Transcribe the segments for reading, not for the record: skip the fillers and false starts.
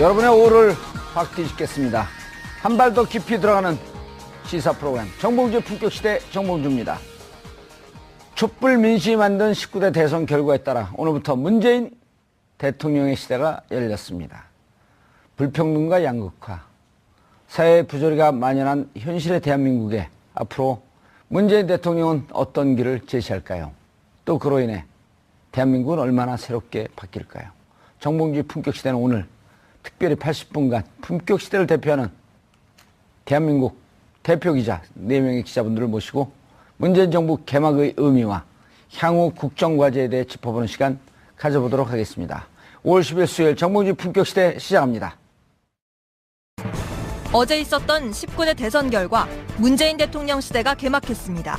여러분의 오를 확 뒤집겠습니다. 한 발 더 깊이 들어가는 시사 프로그램 정봉주의 품격시대 정봉주입니다. 촛불 민심이 만든 19대 대선 결과에 따라 오늘부터 문재인 대통령의 시대가 열렸습니다. 불평등과 양극화, 사회 부조리가 만연한 현실의 대한민국에 앞으로 문재인 대통령은 어떤 길을 제시할까요? 또 그로 인해 대한민국은 얼마나 새롭게 바뀔까요? 정봉주의 품격시대는 오늘 특별히 80분간 품격시대를 대표하는 대한민국 대표기자 4명의 기자분들을 모시고 문재인 정부 개막의 의미와 향후 국정과제에 대해 짚어보는 시간 가져보도록 하겠습니다. 5월 10일 수요일 정봉주의 품격시대 시작합니다. 어제 있었던 19대 대선 결과 문재인 대통령 시대가 개막했습니다.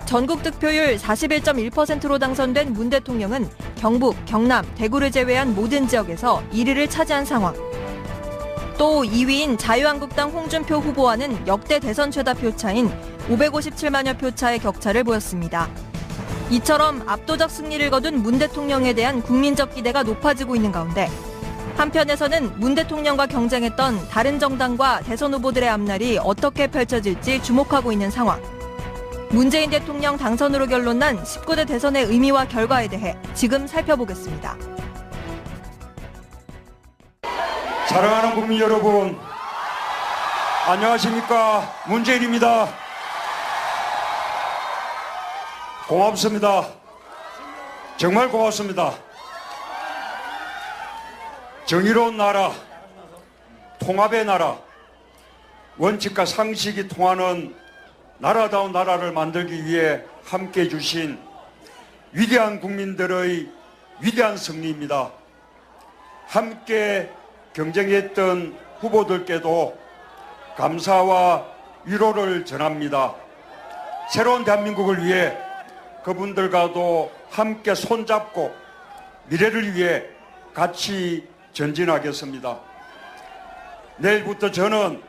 전국 득표율 41.1%로 당선된 문 대통령은 경북, 경남, 대구를 제외한 모든 지역에서 1위를 차지한 상황. 또 2위인 자유한국당 홍준표 후보와는 역대 대선 최다 표차인 557만여 표차의 격차를 보였습니다. 이처럼 압도적 승리를 거둔 문 대통령에 대한 국민적 기대가 높아지고 있는 가운데 한편에서는 문 대통령과 경쟁했던 다른 정당과 대선 후보들의 앞날이 어떻게 펼쳐질지 주목하고 있는 상황. 문재인 대통령 당선으로 결론난 19대 대선의 의미와 결과에 대해 지금 살펴보겠습니다. 사랑하는 국민 여러분, 안녕하십니까? 문재인입니다. 고맙습니다. 정말 고맙습니다. 정의로운 나라, 통합의 나라, 원칙과 상식이 통하는 나라다운 나라를 만들기 위해 함께해 주신 위대한 국민들의 위대한 승리입니다. 함께 경쟁했던 후보들께도 감사와 위로를 전합니다. 새로운 대한민국을 위해 그분들과도 함께 손잡고 미래를 위해 같이 전진하겠습니다. 내일부터 저는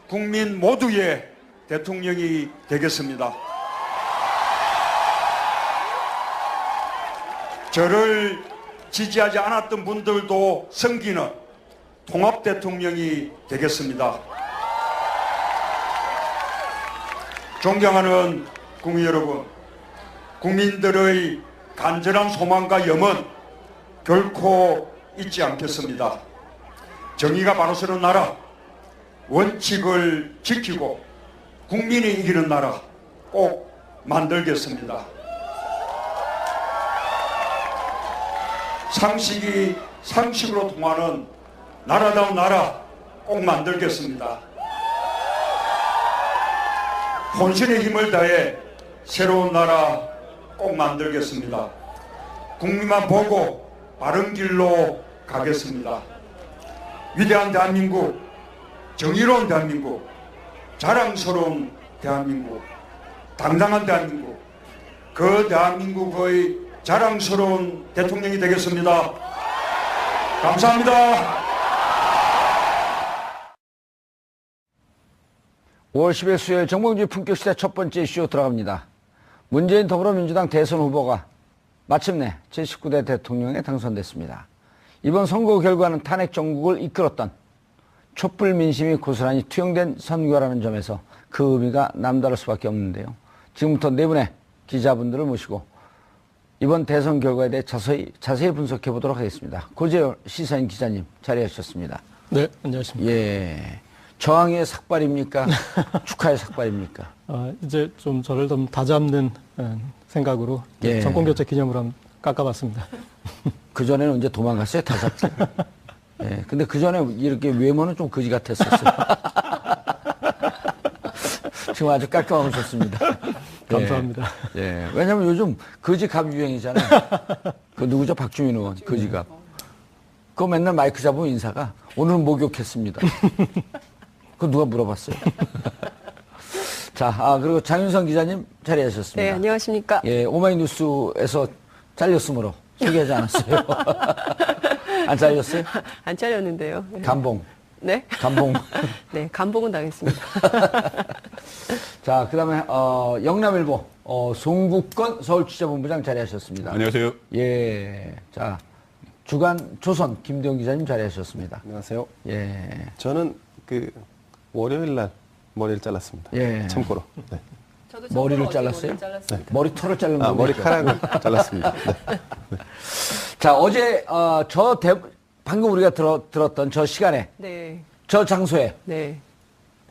국민 모두의 대통령이 되겠습니다. 저를 지지하지 않았던 분들도 섬기는 통합 대통령이 되겠습니다. 존경하는 국민 여러분, 국민들의 간절한 소망과 염원 결코 잊지 않겠습니다. 정의가 바로 서는 나라, 원칙을 지키고 국민이 이기는 나라 꼭 만들겠습니다. 상식이 상식으로 통하는 나라다운 나라 꼭 만들겠습니다. 혼신의 힘을 다해 새로운 나라 꼭 만들겠습니다. 국민만 보고 바른 길로 가겠습니다. 위대한 대한민국, 정의로운 대한민국, 자랑스러운 대한민국, 당당한 대한민국, 그 대한민국의 자랑스러운 대통령이 되겠습니다. 감사합니다. 5월 10일 수요일 정봉주의 품격시대 첫 번째 이슈 들어갑니다. 문재인 더불어민주당 대선 후보가 마침내 제19대 대통령에 당선됐습니다. 이번 선거 결과는 탄핵 정국을 이끌었던 촛불 민심이 고스란히 투영된 선거라는 점에서 그 의미가 남다를 수밖에 없는데요. 지금부터 네 분의 기자분들을 모시고 이번 대선 결과에 대해 자세히 분석해 보도록 하겠습니다. 고재열 시사인 기자님 자리해 주셨습니다. 네, 안녕하십니까. 예, 저항의 삭발입니까? 축하의 삭발입니까? 이제 좀 저를 좀 다잡는 생각으로 예. 정권교체 기념으로 한번 깎아봤습니다. 그전에는 이제 도망갔어요, 다 잡고. 예, 근데 그전에 이렇게 외모는 좀 거지 같았었어요. 지금 아주 깔끔하고 좋습니다. 감사합니다. 예, 예. 왜냐면 요즘 거지갑 유행이잖아요. 그 누구죠? 박주민 의원, 거지갑. 그거 맨날 마이크 잡으면 인사가 오늘은 목욕했습니다. 그거 누가 물어봤어요? 자, 그리고 장윤성 기자님 자리하셨습니다. 네, 안녕하십니까. 예, 오마이뉴스에서 잘렸으므로 소개하지 않았어요. 안 잘렸어요? 안 잘렸는데요. 네. 감봉. 네? 감봉. 네, 감봉은 당했습니다. 자, 그 다음에, 영남일보, 송국건 서울취재본부장 자리하셨습니다. 안녕하세요. 예. 자, 주간 조선 김대웅 기자님 자리하셨습니다. 안녕하세요. 예. 저는 월요일 날 머리를 잘랐습니다. 예. 참고로. 네. 저도 머리를 어제 잘랐어요? 잘랐습니다. 머리털을 자른 거. 머리카락을 잘랐습니다. 네. 자, 어제 방금 우리가 들었던 저 시간에 네. 저 장소에 네.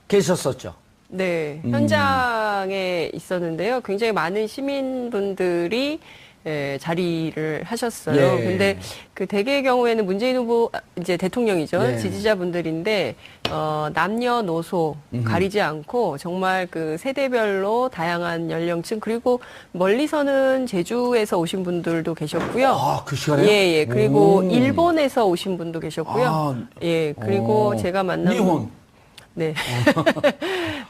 계셨었죠. 네. 현장에 있었는데요. 굉장히 많은 시민분들이 자리를 하셨어요. 예. 근데 그 대개의 경우에는 문재인 후보 이제 대통령이죠. 예. 지지자분들인데 남녀노소 가리지 않고 정말 그 세대별로 다양한 연령층 그리고 멀리서는 제주에서 오신 분들도 계셨고요. 아, 그 시간에? 예, 예. 그리고 오. 일본에서 오신 분도 계셨고요. 아. 예. 그리고 제가 만난 니혼. 네.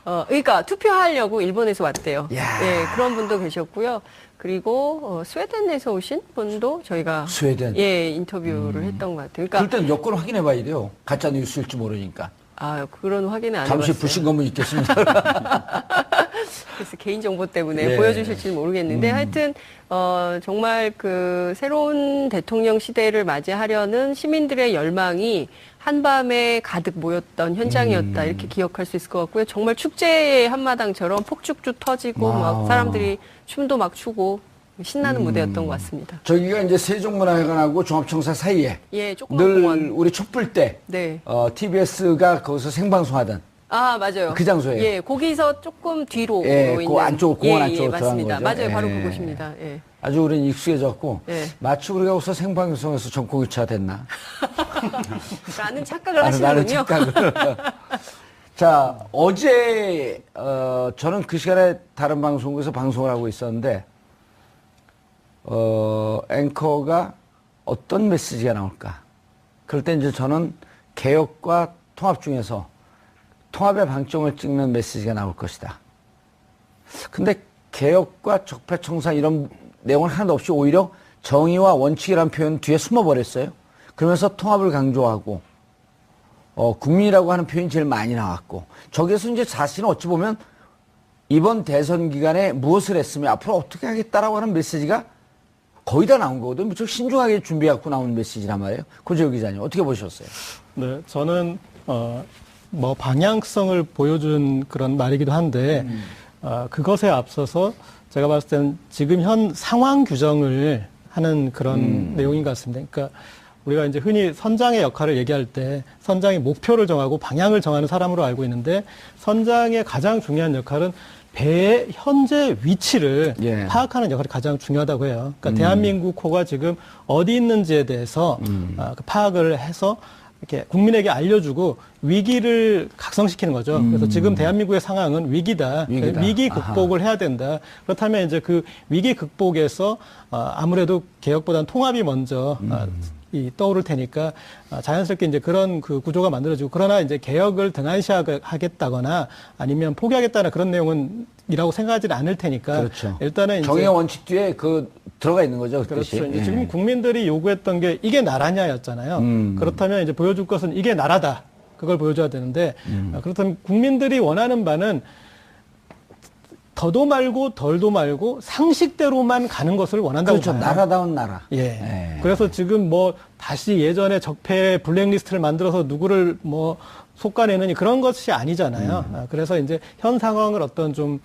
그러니까 투표하려고 일본에서 왔대요. 야. 예, 그런 분도 계셨고요. 그리고 스웨덴에서 오신 분도 저희가 스웨덴. 예, 인터뷰를 했던 것 같아요. 그러니까 그럴 땐 여권 확인해 봐야 돼요. 가짜 뉴스일지 모르니까. 그런 확인은 안 잠시 해봤어요. 불신검문 있겠습니다. 그래서 개인정보 때문에 예. 보여주실지는 모르겠는데 하여튼 정말 그 새로운 대통령 시대를 맞이하려는 시민들의 열망이 한밤에 가득 모였던 현장이었다 이렇게 기억할 수 있을 것 같고요. 정말 축제의 한마당처럼 폭죽도 터지고 막 사람들이 춤도 막 추고 신나는 무대였던 것 같습니다. 저기가 이제 세종문화회관하고 종합청사 사이에 예, 조그만 늘 공원. 우리 촛불 때 네. TBS가 거기서 생방송하던 맞아요. 그 장소예요. 예, 거기서 조금 뒤로 예, 있는. 그 안쪽, 공원 예, 안쪽으로 예, 들어간 맞습니다. 거죠. 맞아요. 바로 예. 그곳입니다. 예. 아주 우리는 익숙해졌고 예. 마치 우리가 거기서 생방송에서 정권교체가 됐나? 라는 착각을 나는 하시는군요. 착각을. 자, 어제 저는 그 시간에 다른 방송국에서 방송을 하고 있었는데 앵커가 어떤 메시지가 나올까? 그럴 때 이제 저는 개혁과 통합 중에서 통합의 방점을 찍는 메시지가 나올 것이다. 근데 개혁과 적폐청산 이런 내용은 하나도 없이 오히려 정의와 원칙이라는 표현 뒤에 숨어버렸어요. 그러면서 통합을 강조하고 국민이라고 하는 표현이 제일 많이 나왔고 저기에서 이제 자신은 어찌 보면 이번 대선 기간에 무엇을 했으며 앞으로 어떻게 하겠다라고 하는 메시지가 거의 다 나온 거거든요. 무척 신중하게 준비해갖고 나온 메시지란 말이에요. 고재욱 기자님 어떻게 보셨어요? 네, 저는 방향성을 보여준 그런 말이기도 한데 그것에 앞서서 제가 봤을 때는 지금 현 상황 규정을 하는 그런 내용인 것 같습니다. 그러니까 우리가 이제 흔히 선장의 역할을 얘기할 때 선장이 목표를 정하고 방향을 정하는 사람으로 알고 있는데 선장의 가장 중요한 역할은 배의 현재 위치를 예. 파악하는 역할이 가장 중요하다고 해요. 그러니까 대한민국 호가 지금 어디 있는지에 대해서 그 파악을 해서 이렇게 국민에게 알려주고 위기를 각성시키는 거죠. 그래서 지금 대한민국의 상황은 위기다. 위기 극복을 해야 된다. 그렇다면 이제 그 위기 극복에서 아무래도 개혁보다는 통합이 먼저 떠오를 테니까 자연스럽게 이제 그런 그 구조가 만들어지고 그러나 이제 개혁을 등한시하겠다거나 아니면 포기하겠다는 그런 내용은 이라고 생각하지는 않을 테니까 그렇죠. 일단은 이제 정의 원칙 뒤에 들어가 있는 거죠. 그 그렇죠. 뜻이. 이제 예. 지금 국민들이 요구했던 게 이게 나라냐였잖아요. 그렇다면 이제 보여줄 것은 이게 나라다. 그걸 보여줘야 되는데 그렇다면 국민들이 원하는 바는 더도 말고 덜도 말고 상식대로만 가는 것을 원한다고 그렇죠. 봐요. 나라다운 나라. 예. 예. 그래서 지금 다시 예전에 적폐 블랙리스트를 만들어서 누구를 속아내느니 그런 것이 아니잖아요. 그래서 이제 현 상황을 어떤 좀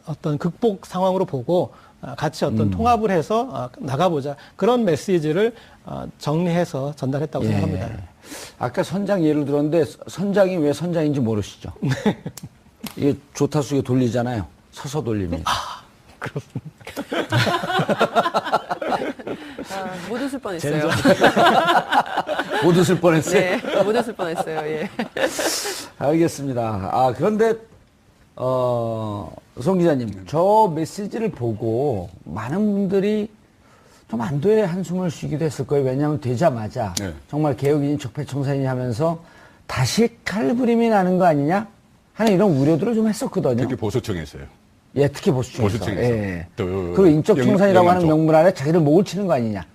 어떤 극복 상황으로 보고 같이 어떤 통합을 해서 나가보자. 그런 메시지를 정리해서 전달했다고 생각합니다. 아까 선장 예를 들었는데 선장이 왜 선장인지 모르시죠? 이게 조타수에 돌리잖아요. 서서 돌립니다. 못 웃을 뻔했어요. 못 웃을 뻔했어요. 네, 못 웃을 뻔했어요. 예. 알겠습니다. 그런데 송 기자님, 저 메시지를 보고 많은 분들이 좀 안도의 한숨을 쉬기도 했을 거예요. 왜냐하면 되자마자 정말 개혁이니 적폐청산이니 하면서 다시 칼부림이 나는 거 아니냐 하는 이런 우려들을 좀 했었거든요. 특히 보수층에서요. 예, 특히 보수층에서. 보수층에서. 예. 또 그리고 인적 청산이라고 하는 영남 쪽. 명분 아래 자기들 목을 치는 거 아니냐.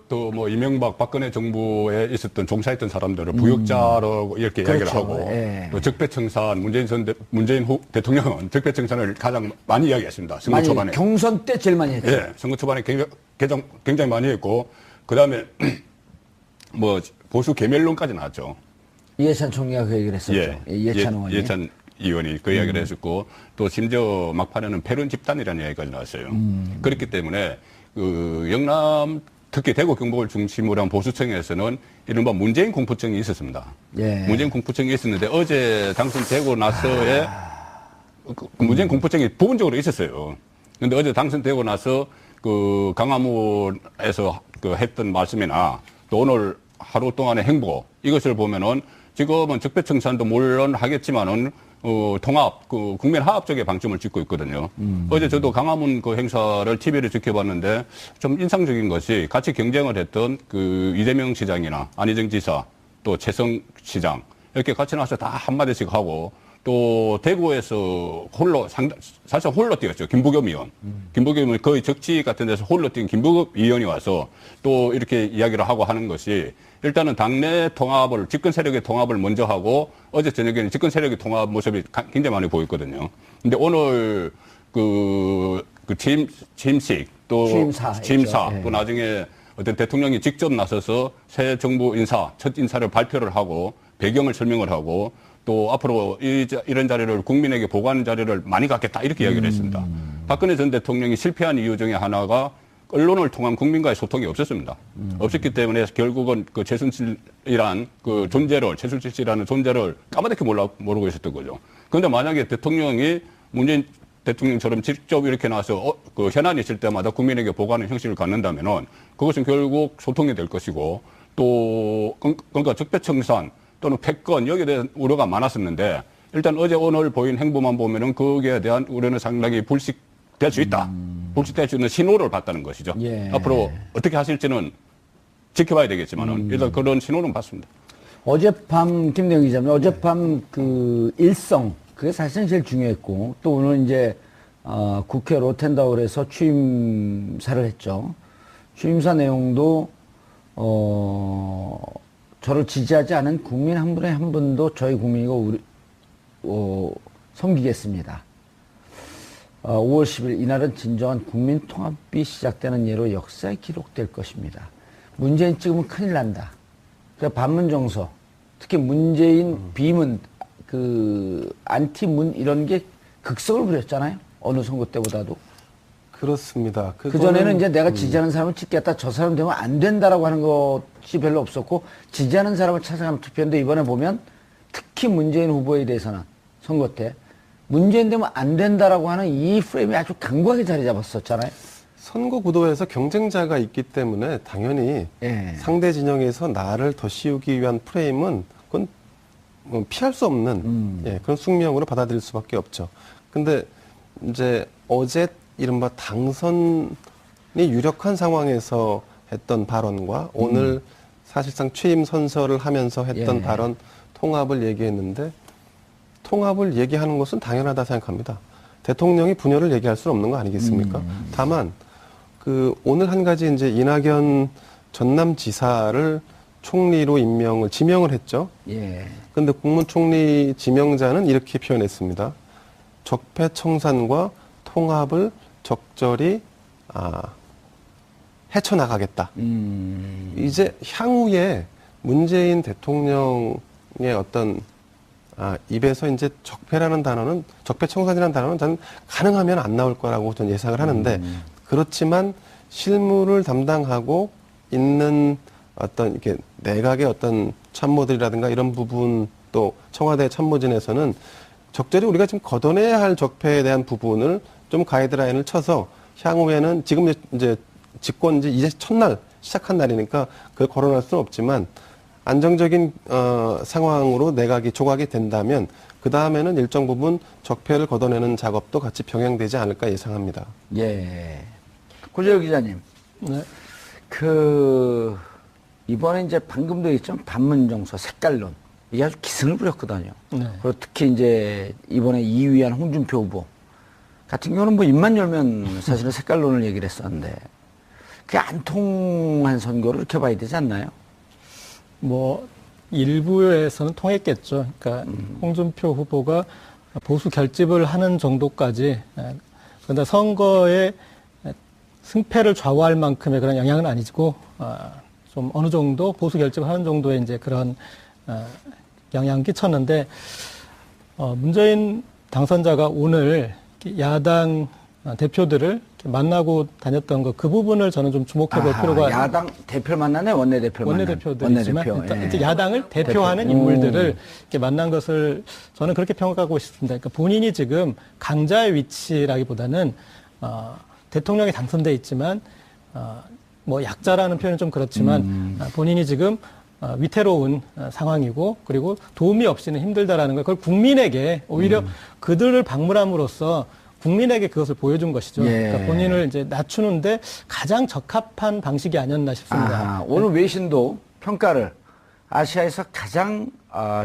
또 이명박 박근혜 정부에 있었던 종사했던 사람들을 부역자로 이렇게 이야기를 그렇죠. 하고 예. 또 적폐청산 문재인 대통령은 적폐청산을 가장 많이 이야기했습니다. 선거 많이 초반에. 경선 때 제일 많이 했죠. 예, 선거 초반에 굉장히 많이 했고 그다음에 뭐 보수 개멸론까지 나왔죠. 이해찬 총리가 그 얘기를 했었죠. 이해찬 의원이. 이해찬 의원이 그 이야기를 했었고 또 심지어 막판에는 패륜 집단이라는 이야기가 나왔어요. 그렇기 때문에 그 영남 특히 대구 경북을 중심으로 한 보수층에서는 이른바 문재인 공포증이 있었습니다. 예. 문재인 공포증이 있었는데 어제 당선되고 나서의 그 문재인 공포증이 부분적으로 있었어요. 근데 어제 당선되고 나서 그 강화문에서 그 했던 말씀이나 또 오늘 하루 동안의 행보 이것을 보면은 지금은 적폐청산도 물론 하겠지만은 통합, 그 국민 화합 쪽에 방점을 찍고 있거든요. 어제 저도 강화문 그 행사를 TV를 지켜봤는데 좀 인상적인 것이 같이 경쟁을 했던 그 이재명 시장이나 안희정 지사 또 최성 시장 이렇게 같이 나와서 다 한마디씩 하고 또 대구에서 사실 홀로 뛰었죠. 김부겸 의원. 김부겸 의원 거의 적지 같은 데서 홀로 뛴 김부겸 의원이 와서 또 이렇게 이야기를 하고 하는 것이 일단은 당내 통합을, 집권 세력의 통합을 먼저 하고 어제 저녁에는 집권 세력의 통합 모습이 굉장히 많이 보였거든요. 근데 오늘 취임식 또 취임사 예. 또 나중에 어떤 대통령이 직접 나서서 새 정부 첫 인사를 발표를 하고 배경을 설명을 하고 또 앞으로 이런 자리를 국민에게 보고하는 자리를 많이 갖겠다 이렇게 이야기를 했습니다. 박근혜 전 대통령이 실패한 이유 중에 하나가 언론을 통한 국민과의 소통이 없었습니다. 없었기 때문에 결국은 그 최순실이란 그 존재를, 최순실 씨라는 존재를 까마득히 모르고 있었던 거죠. 그런데 만약에 대통령이 문재인 대통령처럼 직접 이렇게 나와서 그 현안이 있을 때마다 국민에게 보고하는 형식을 갖는다면은 그것은 결국 소통이 될 것이고 또 그러니까 적폐청산 또는 패권 여기에 대한 우려가 많았었는데 일단 어제 오늘 보인 행보만 보면은 거기에 대한 우려는 상당히 불식될 수 있다. 불식될 수 있는 신호를 봤다는 것이죠. 예. 앞으로 어떻게 하실지는 지켜봐야 되겠지만은 일단 그런 신호는 봤습니다. 어젯밤 김대영 기자님, 어젯밤 그 일성 그게 사실은 제일 중요했고 또 오늘 이제 국회 로텐다울에서 취임사를 했죠. 취임사 내용도 저를 지지하지 않은 국민 한 분에 한 분도 저희 국민이고 섬기겠습니다. 5월 10일 이날은 진정한 국민 통합이 시작되는 예로 역사에 기록될 것입니다. 문재인 찍으면 큰일 난다. 그러니까 반문정서, 특히 문재인 비문, 그 안티문 이런 게 극성을 부렸잖아요. 어느 선거 때보다도. 그렇습니다. 그전에는 이제 내가 지지하는 사람을 찍겠다, 저 사람 되면 안 된다라고 하는 것이 별로 없었고, 지지하는 사람을 찾아가면 투표했는데 이번에 보면 특히 문재인 후보에 대해서는 선거 때 문재인 되면 안 된다라고 하는 이 프레임이 아주 강하게 자리 잡았었잖아요. 선거 구도에서 경쟁자가 있기 때문에 당연히 예. 상대 진영에서 나를 더 씌우기 위한 프레임은 그건 뭐 피할 수 없는 예, 그런 숙명으로 받아들일 수밖에 없죠. 근데 이제 어제 이른바 당선이 유력한 상황에서 했던 발언과 오늘 사실상 취임 선서를 하면서 했던 예. 발언 통합을 얘기했는데 통합을 얘기하는 것은 당연하다 생각합니다. 대통령이 분열을 얘기할 수는 없는 거 아니겠습니까? 다만 그 오늘 한 가지 이제 이낙연 전남지사를 총리로 지명을 했죠. 예. 그런데 국무총리 지명자는 이렇게 표현했습니다. 적폐청산과 통합을 적절히 헤쳐나가겠다. 이제 향후에 문재인 대통령의 어떤 입에서 이제 적폐청산이라는 단어는 저는 가능하면 안 나올 거라고 저는 예상을 하는데 그렇지만 실무를 담당하고 있는 어떤 이렇게 내각의 어떤 참모들이라든가 이런 부분 또 청와대 참모진에서는 적절히 우리가 지금 걷어내야 할 적폐에 대한 부분을 좀 가이드라인을 쳐서 향후에는 지금 이제 집권지 이제 첫날 시작한 날이니까 그걸 거론할 수는 없지만 안정적인 상황으로 내각이 조각이 된다면 그 다음에는 일정 부분 적폐를 걷어내는 작업도 같이 병행되지 않을까 예상합니다. 예. 고재열 기자님. 네. 이번에 이제 방금도 얘기했지만 반문정서, 색깔론. 이게 아주 기승을 부렸거든요. 네. 그리고 특히 이제 이번에 2위한 홍준표 후보 같은 경우는 뭐 입만 열면 사실은 색깔론을 얘기를 했었는데 그게 안 통한 선거를 이렇게 봐야 되지 않나요? 뭐 일부에서는 통했겠죠. 그러니까 홍준표 후보가 보수 결집을 하는 정도까지 그런데 선거에 승패를 좌우할 만큼의 그런 영향은 아니고 좀 어느 정도 보수 결집을 하는 정도의 이제 그런 영향을 끼쳤는데 문재인 당선자가 오늘 야당 대표들을 만나고 다녔던 그 부분을 저는 좀 주목해 볼 필요가 야당 대표를 만나네, 원내대표들이지만 원내대표. 이제 야당을 대표하는 인물들을 이렇게 만난 것을 저는 그렇게 평가하고 싶습니다. 그러니까 본인이 지금 강자의 위치라기보다는 대통령이 당선돼 있지만 뭐 약자라는 표현은 좀 그렇지만 본인이 지금 위태로운 상황이고 그리고 도움이 없이는 힘들다라는 걸 그걸 국민에게 오히려 그들을 방문함으로써 국민에게 그것을 보여준 것이죠. 예. 그러니까 본인을 이제 낮추는데 가장 적합한 방식이 아니었나 싶습니다. 오늘 외신도 평가를 아시아에서 가장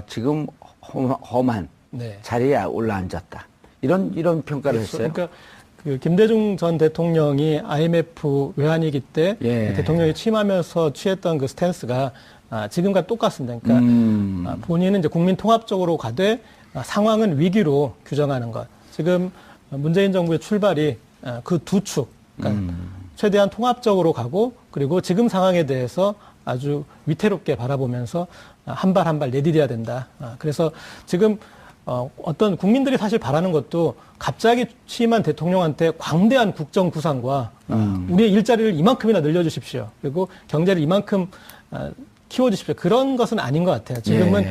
지금 험한 네. 자리에 올라앉았다. 이런 평가를 했어요. 그러니까 그 김대중 전 대통령이 IMF 외환위기 때 예. 대통령이 취임하면서 취했던 그 스탠스가 지금과 똑같습니다. 그러니까 본인은 이제 국민 통합적으로 가되 상황은 위기로 규정하는 것. 지금 문재인 정부의 출발이 그 두 축, 그러니까 최대한 통합적으로 가고 그리고 지금 상황에 대해서 아주 위태롭게 바라보면서 한 발 한 발 내디뎌야 된다. 그래서 지금 어떤 국민들이 사실 바라는 것도 갑자기 취임한 대통령한테 광대한 국정 구상과 우리의 일자리를 이만큼이나 늘려주십시오. 그리고 경제를 이만큼 키워주십시오. 그런 것은 아닌 것 같아요. 지금은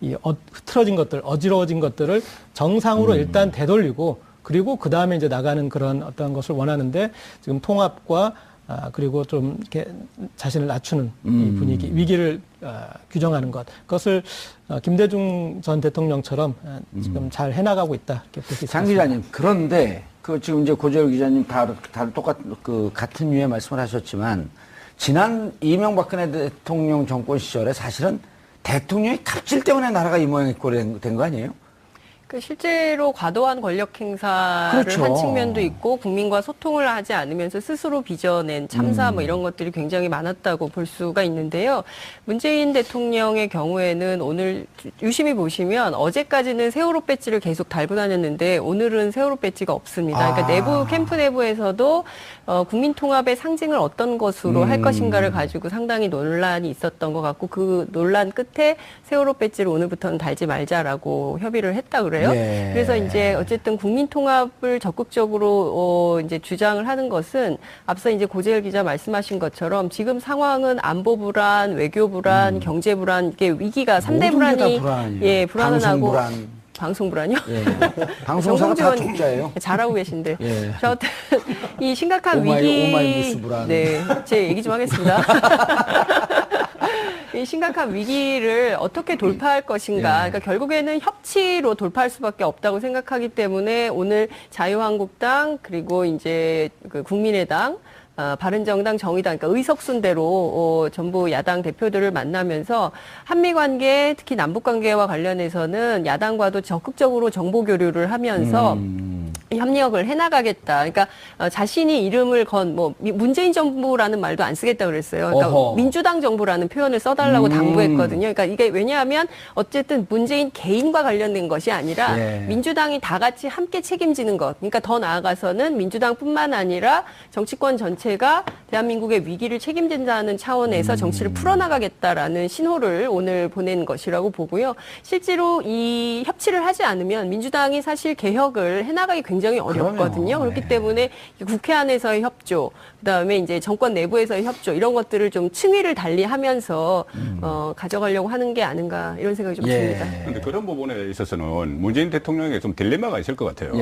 이 흐트러진 것들, 어지러워진 것들을 정상으로 일단 되돌리고 그리고 그 다음에 이제 나가는 그런 어떤 것을 원하는데 지금 통합과 그리고 좀 이렇게 자신을 낮추는 이 분위기, 위기를 규정하는 것, 그것을 김대중 전 대통령처럼 지금 잘 해나가고 있다 이렇게 볼 수 있습니다. 장 기자님, 그런데 지금 이제 고재열 기자님 다 같은 류의 말씀을 하셨지만 지난 이명박근혜 대통령 정권 시절에 사실은 대통령의 갑질 때문에 나라가 이 모양이 된 거 아니에요? 그 실제로 과도한 권력 행사를 그렇죠. 한 측면도 있고 국민과 소통을 하지 않으면서 스스로 빚어낸 참사 뭐 이런 것들이 굉장히 많았다고 볼 수가 있는데요. 문재인 대통령의 경우에는 오늘 유심히 보시면 어제까지는 세월호 배지를 계속 달고 다녔는데 오늘은 세월호 배지가 없습니다. 그러니까 내부 캠프 내부에서도 국민 통합의 상징을 어떤 것으로 할 것인가를 가지고 상당히 논란이 있었던 것 같고 그 논란 끝에 세월호 배지를 오늘부터는 달지 말자라고 협의를 했다 그래요. 예. 그래서 이제 어쨌든 국민 통합을 적극적으로 이제 주장을 하는 것은 앞서 이제 고재열 기자 말씀하신 것처럼 지금 상황은 안보 불안, 외교 불안, 경제 불안, 이게 위기가 3대 불안이 불안은 하고 방송 불안이요? 예. 방송사가 다 정봉주원 적자예요. 잘하고 계신데. 예. 저한테 이 심각한 오마이뉴스 불안. 네, 제 얘기 좀 하겠습니다. 이 심각한 위기를 어떻게 돌파할 것인가. 그러니까 결국에는 협치로 돌파할 수밖에 없다고 생각하기 때문에 오늘 자유한국당 그리고 이제 그 국민의당 바른정당, 정의당, 그러니까 의석순대로 전부 야당 대표들을 만나면서 한미 관계, 특히 남북 관계와 관련해서는 야당과도 적극적으로 정보 교류를 하면서 협력을 해나가겠다. 그러니까 자신이 이름을 문재인 정부라는 말도 안 쓰겠다 그랬어요. 그러니까 민주당 정부라는 표현을 써달라고 당부했거든요. 그러니까 이게 왜냐하면 어쨌든 문재인 개인과 관련된 것이 아니라 민주당이 다 같이 함께 책임지는 것. 그러니까 더 나아가서는 민주당뿐만 아니라 정치권 전체가 대한민국의 위기를 책임진다는 차원에서 정치를 풀어나가겠다라는 신호를 오늘 보낸 것이라고 보고요. 실제로 이 협치를 하지 않으면 민주당이 사실 개혁을 해나가기 굉장히 어렵거든요. 그렇기 때문에 국회 안에서의 협조, 그다음에 이제 정권 내부에서의 협조 이런 것들을 좀 층위를 달리하면서 가져가려고 하는 게 아닌가 이런 생각이 좀 듭니다. 그런데 그런 부분에 있어서는 문재인 대통령에게 좀 딜레마가 있을 것 같아요.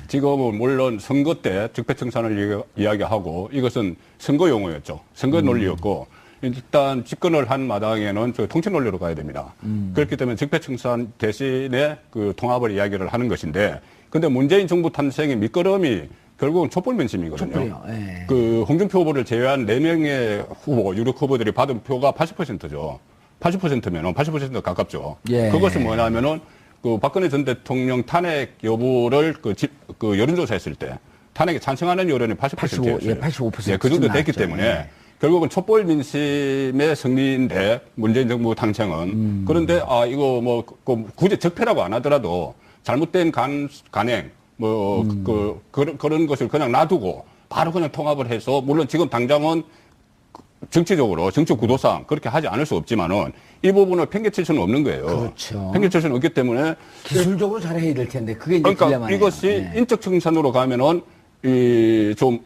지금은 물론 선거 때 적폐청산을 이야기하고 이것은 선거 용어였죠. 선거 논리였고 일단 집권을 한 마당에는 통치 논리로 가야 됩니다. 그렇기 때문에 적폐청산 대신에 그 통합을 이야기를 하는 것인데 근데 문재인 정부 탄생의 밑거름이 결국은 촛불민심이거든요. 그 홍준표 후보를 제외한 4명의 후보, 유력 후보들이 받은 표가 80%죠. 80%면 80% 가깝죠. 그것은 뭐냐면은 그 박근혜 전 대통령 탄핵 여부를 그 여론조사했을 때 탄핵에 찬성하는 여론이 80%였어요. 85%. 그 정도 됐기 때문에 결국은 촛불 민심의 승리인데 문재인 정부 당선은 그런데 이거 뭐 굳이 적폐라고 안 하더라도 잘못된 간행 그런 것을 그냥 놔두고 바로 그냥 통합을 해서 물론 지금 당장은 정치적으로 정치 구도상 그렇게 하지 않을 수 없지만은 이 부분을 팽개칠 수는 없는 거예요. 그렇죠. 팽개칠 수는 없기 때문에 기술적으로 잘해야 될 텐데 그게 이제 그러니까 딜레마네요. 이것이 네. 인적 청산으로 가면은 좀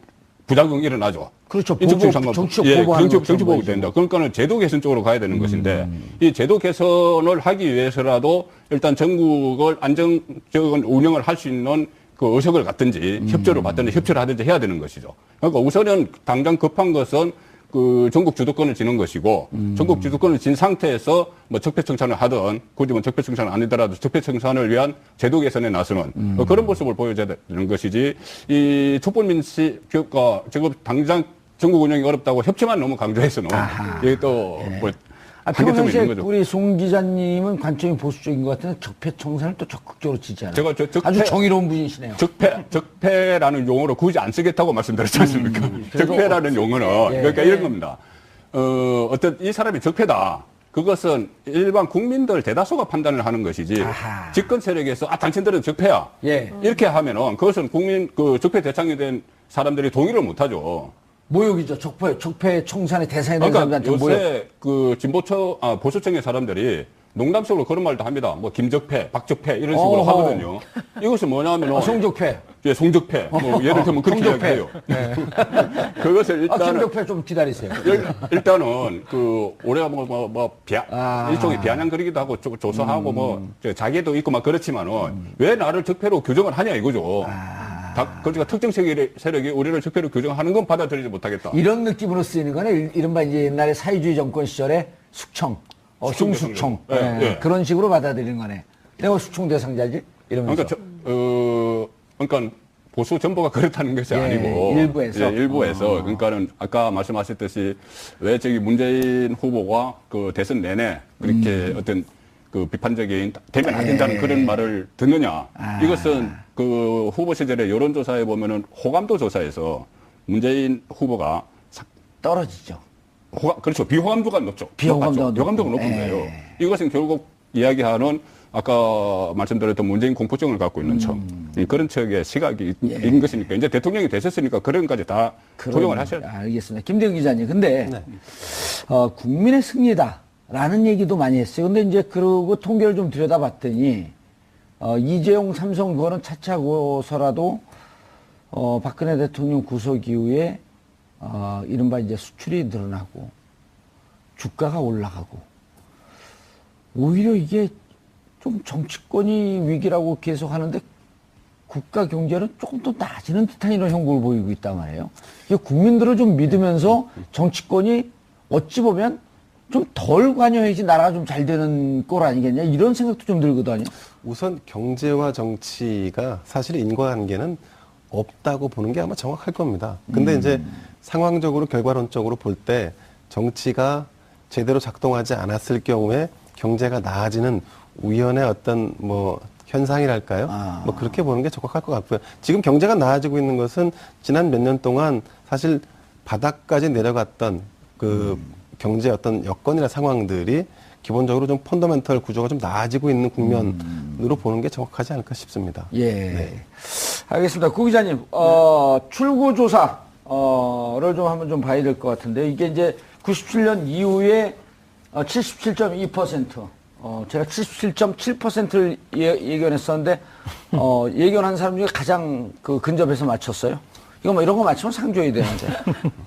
부작용이 일어나죠. 그렇죠. 인적 보복, 청산과 정치적 예, 보복하는 정치 것처럼 보복이 보이죠. 된다. 그러니까는 제도 개선 쪽으로 가야 되는 것인데 이 제도 개선을 하기 위해서라도 일단 전국을 안정적인 운영을 할 수 있는 그 의석을 갖든지 협조를 받든지 협조를 하든지 해야 되는 것이죠. 그러니까 우선은 당장 급한 것은 그 전국 주도권을 지는 것이고 전국 주도권을 진 상태에서 뭐 적폐청산을 하든 굳이 뭐 적폐청산을 아니더라도 적폐청산을 위한 제도 개선에 나서는 그런 모습을 보여줘야 되는 것이지 이 촛불민주가 지금 당장 전국 운영이 어렵다고 협치만 너무 강조해서는 이게 또 뭐 한계점이 있는 거죠. 우리 송 기자님은 관점이 보수적인 것 같은데 적폐청산을 또 적극적으로 지지하는. 제가 아주 정의로운 분이시네요. 적폐라는 용어로 굳이 안 쓰겠다고 말씀드렸지 않습니까? 적폐라는 용어는 그러니까 이런 겁니다. 어떤 이 사람이 적폐다. 그것은 일반 국민들 대다수가 판단을 하는 것이지 아하. 집권 세력에서 당신들은 적폐야. 예. 이렇게 하면은 그것은 국민 그 적폐 대상이 된 사람들이 동의를 못 하죠. 모욕이죠. 적폐 청산의 대상이 된 그러니까 사람들한테 요새 모욕. 그 보수층의 사람들이 농담식으로 그런 말도 합니다. 뭐 김적폐, 박적폐 이런 식으로 어허. 하거든요. 이것은 뭐냐면 송적폐. 예, 송적폐. 뭐 예를 들면 그렇게 송적폐. 이야기해요. 그것을 일단은 김적폐 좀 기다리세요. 일단은 그 올해가 일종의 비아냥 그리기도 하고 조사하고 뭐 자기도 있고 막 그렇지만은 왜 나를 적폐로 규정을 하냐 이거죠. 그러니까 특정 세력이 우리를 적폐로 규정하는 건 받아들이지 못하겠다. 이런 느낌으로 쓰이는 거는 이른바 이제 옛날에 사회주의 정권 시절에 숙청, 중수청 예, 예. 그런 식으로 받아들이는 거네. 내가 숙청 대상자지 이러면서. 그러니까 보수 전부가 그렇다는 것이 예, 아니고 일부에서. 일부에서 그러니까는 아까 말씀하셨듯이 왜 저기 문재인 후보가 그 대선 내내 그렇게 어떤 그 비판적인 되면 안 된다는 그런 말을 듣느냐. 이것은 그 후보 시절에 여론조사에 보면은 호감도 조사에서 문재인 후보가 떨어지죠. 그렇죠. 비호감도가 높죠. 비호감도가 비호감도가 높은 거예요. 이것은 결국 이야기하는 아까 말씀드렸던 문재인 공포증을 갖고 있는 척. 그런 척의 시각이 있는 것이니까 이제 대통령이 되셨으니까 그런 것까지 다 포용을 하셔야 돼요. 알겠습니다. 김대영 기자님. 근데 국민의 승리다라는 얘기도 많이 했어요. 근데 이제 그러고 통계를 좀 들여다봤더니 이재용 삼성 그거는 차차고서라도 박근혜 대통령 구속 이후에 이른바 이제 수출이 늘어나고 주가가 올라가고 오히려 이게 좀 정치권이 위기라고 계속 하는데 국가 경제는 조금 더 나아지는 듯한 이런 형국을 보이고 있단 말이에요. 이게 국민들을 좀 믿으면서 정치권이 어찌 보면 좀 덜 관여해야지 나라가 좀 잘 되는 꼴 아니겠냐 이런 생각도 좀 들거든요. 우선 경제와 정치가 사실 인과관계는 없다고 보는 게 아마 정확할 겁니다. 근데 이제 상황적으로 결과론적으로 볼 때 정치가 제대로 작동하지 않았을 경우에 경제가 나아지는 우연의 어떤 뭐 현상이랄까요? 뭐 그렇게 보는 게 적합할 것 같고요. 지금 경제가 나아지고 있는 것은 지난 몇 년 동안 사실 바닥까지 내려갔던 그 경제 어떤 여건이나 상황들이 기본적으로 좀 펀더멘털 구조가 좀 나아지고 있는 국면으로 보는 게 정확하지 않을까 싶습니다. 예. 네. 알겠습니다. 구 기자님, 출구조사를 좀 한번 좀 봐야 될 것 같은데, 이게 이제 97년 이후에 77.2%, 제가 77.7%를 예견했었는데, 예견한 사람 중에 가장 그 근접해서 맞췄어요. 이거 뭐 이런 거 맞추면 상 줘야 되는데.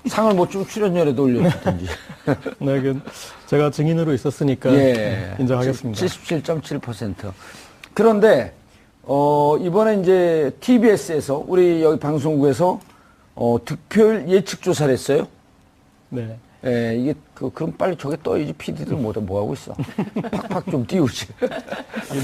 상을 못 주면 출연료라도 올려주든지. 네, 제가 증인으로 있었으니까 예. 인정하겠습니다. 77.7%. 그런데, 이번에 이제 TBS에서, 우리 여기 방송국에서, 득표율 예측 조사를 했어요. 네. 예, 이게, 그럼 빨리 저게 떠야지. PD들 뭐 하고 있어. 팍팍 좀 띄우지.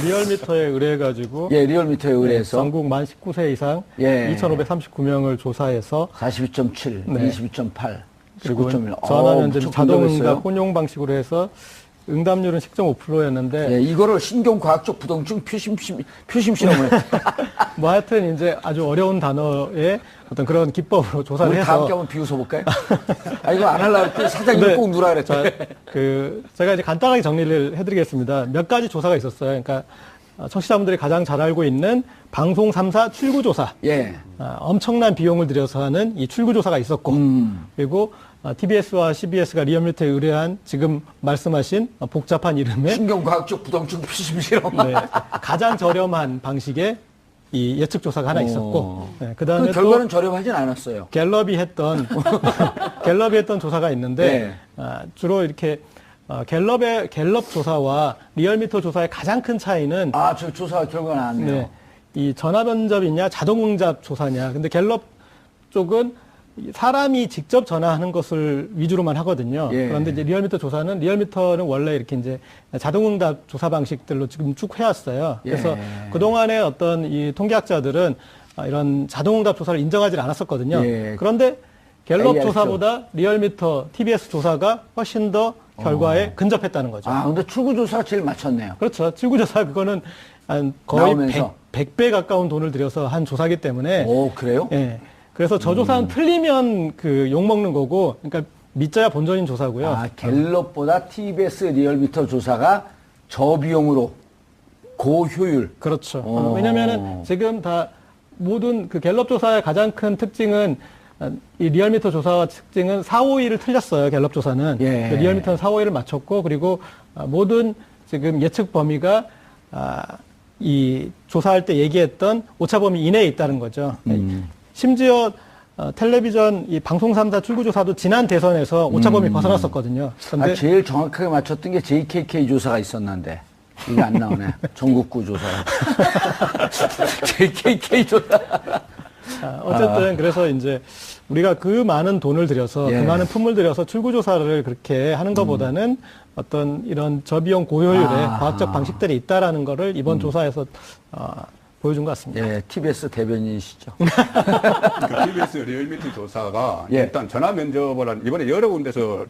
리얼미터에 의뢰해가지고 예, 리얼미터에 의뢰해서. 전국 만 19세 이상 예. 2,539명을 조사해서 42.7, 네. 22.8, 그리고 19.1. 전화면 이제 자동응답 응답했어요. 혼용 방식으로 해서 응답률은 10.5%였는데 예, 이거를 신경과학적 부동증 표심 실험을 했어. 뭐 하여튼 이제 아주 어려운 단어의 어떤 그런 기법으로 조사를 우리 해서 다음 게 한번 비웃어 볼까요? 이거 안 하려고 했더니 사장님이 네. 꼭 누라 그랬죠. 제가 이제 간단하게 정리를 해드리겠습니다. 몇 가지 조사가 있었어요. 그러니까 청취자분들이 가장 잘 알고 있는 방송 3사 출구조사. 예. 엄청난 비용을 들여서 하는 이 출구조사가 있었고, 그리고 TBS와 CBS가 리얼미터에 의뢰한 지금 말씀하신 복잡한 이름의 신경과학적 부동층 표심 실험. 네, 가장 저렴한 방식의 이 예측 조사가 하나 있었고, 네, 그다음에 그 또 결과는 저렴하진 않았어요. 갤럽이 했던 조사가 있는데 주로 이렇게 갤럽 조사와 리얼미터 조사의 가장 큰 차이는 저 조사 결과가 나왔네요. 네, 이 전화 면접이냐 자동응답 조사냐. 근데 갤럽 쪽은 사람이 직접 전화하는 것을 위주로만 하거든요. 예. 그런데 이제 리얼미터는 원래 이렇게 이제 자동응답 조사 방식들로 지금 쭉 해왔어요. 그래서 예. 그동안에 어떤 이 통계학자들은 이런 자동응답 조사를 인정하지 않았었거든요. 예. 그런데 갤럽 AR 쪽. 조사보다 리얼미터, TBS 조사가 훨씬 더 결과에 근접했다는 거죠. 근데 출구조사가 제일 맞췄네요. 그렇죠. 출구조사 그거는 한 거의 나오면서. 100배 가까운 돈을 들여서 한 조사기 때문에. 오, 그래요? 예. 그래서 저 조사는 틀리면 그 욕먹는 거고, 그러니까 믿져야 본전인 조사고요. 갤럽보다 TBS 리얼미터 조사가 저비용으로 고효율. 그렇죠. 왜냐면은 지금 다 모든 그 갤럽 조사의 가장 큰 특징은 이 리얼미터 조사와 특징은 4, 5위를 틀렸어요. 갤럽 조사는. 예. 리얼미터는 4, 5위를 맞췄고, 그리고 모든 지금 예측 범위가 이 조사할 때 얘기했던 오차 범위 이내에 있다는 거죠. 심지어 텔레비전 이 방송 3사 출구조사도 지난 대선에서 오차 범위 벗어났었거든요. 근데 제일 정확하게 맞췄던 게 JKK 조사가 있었는데 이게 안 나오네. 전국구 조사가. JKK 조사. 어쨌든 그래서 이제 우리가 그 많은 돈을 들여서 예. 그 많은 품을 들여서 출구조사를 그렇게 하는 것보다는 어떤 이런 저비용 고효율의 과학적 방식들이 있다라는 거를 이번 조사에서 보여준 것 같습니다. 예, TBS 대변인이시죠. 그 TBS 리얼미터 조사가 예. 일단 전화 면접을 이번에 여러 군데서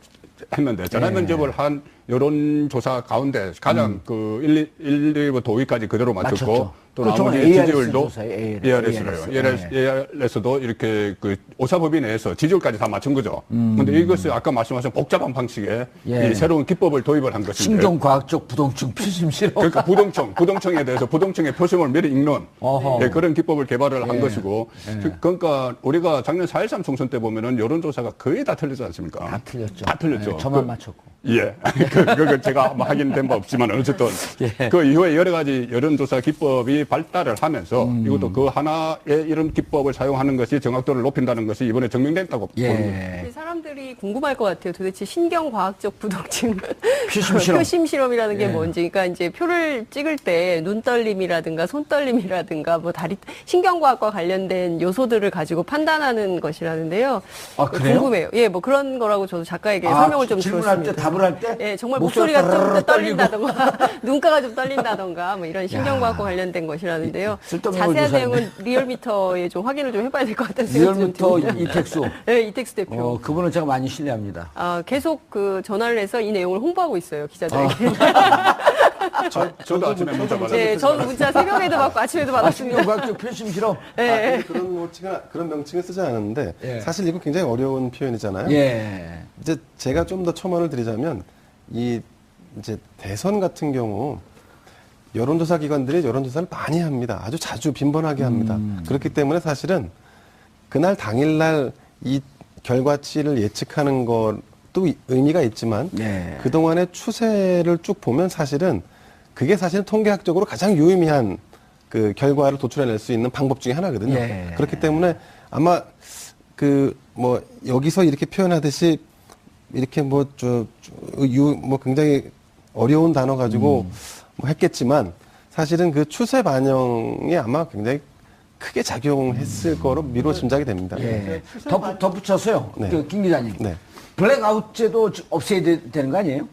했는데 전화 면접을 한 여론조사 가운데 가장 그 1위부터 5위까지 그대로 맞췄고 맞췄죠. 또 그렇죠. 나머지 ARS 지지율도 조사예요. ARS로요. ARS도 이렇게 그 오차범위 내에서 지지율까지 다 맞춘 거죠. 근데 이것을 아까 말씀하신 복잡한 방식의 예. 이 새로운 기법을 도입을 한 것인데 신경과학적 부동층 표심 실험. 그러니까 부동층에 대해서 부동층의 표심을 미리 읽는 어허. 예, 그런 기법을 개발을 한 예. 것이고 그러니까 우리가 작년 4.13 총선 때 보면은 여론조사가 거의 다 틀리지 않습니까? 다 틀렸죠. 다 틀렸죠. 예, 저만 맞췄고. 예. 그거 제가 뭐 확인된 바 없지만 어쨌든 예. 그 이후에 여러 가지 여론조사 기법이 발달을 하면서 이것도 그 하나의 이런 기법을 사용하는 것이 정확도를 높인다는 것이 이번에 증명됐다고 보는 겁니다. 예. 사람들이 궁금할 것 같아요. 도대체 신경과학적 부동층 표심 실험. 표심 실험이라는 게 예. 뭔지. 그러니까 이제 표를 찍을 때 눈떨림이라든가 손떨림이라든가 뭐 다리 신경과학과 관련된 요소들을 가지고 판단하는 것이라는데요. 그래요? 궁금해요. 예, 뭐 그런 거라고 저도 작가에게 설명을 좀 질문할 들었습니다. 때 답을 할 때? 예, 정말 목소리가 좀 떨리고. 떨린다던가 눈가가 좀 떨린다던가 뭐 이런 신경과학과 관련된 것이라는데요. 쓸데없는 자세한 걸 내용은 리얼미터에 좀 확인을 좀 해봐야 될 것 같다는 생각이 좀 리얼미터 듭니다. 이택수. 네, 이택수 대표. 그분은 제가 많이 신뢰합니다. 계속 그 전화를 해서 이 내용을 홍보하고 있어요, 기자들에게. 저도 아침에 문자 받았어요. 네, 저는 문자 새벽에도 받고 아침에도 받았습니다. 신경과학적 표심 실험. 네. 그런 명칭을 쓰지 않았는데 예. 사실 이거 굉장히 어려운 표현이잖아요. 예. 이제 제가 좀 더 첨언을 드리자면 이 이제 대선 같은 경우 여론조사 기관들이 여론조사를 많이 합니다. 아주 자주 빈번하게 합니다. 그렇기 때문에 사실은 그날 당일날 이 결과치를 예측하는 것도 의미가 있지만 예. 그동안의 추세를 쭉 보면 사실은 그게 사실 통계학적으로 가장 유의미한 그 결과를 도출해낼 수 있는 방법 중에 하나거든요. 예. 그렇기 때문에 아마 그 뭐 여기서 이렇게 표현하듯이 이렇게 뭐 굉장히 어려운 단어 가지고 뭐 했겠지만 사실은 그 추세 반영이 아마 굉장히 크게 작용했을 거로 미뤄 짐작이 됩니다. 예. 덧붙여서요. 네. 김 기자님. 네. 블랙아웃제도 없애야 되는 거 아니에요?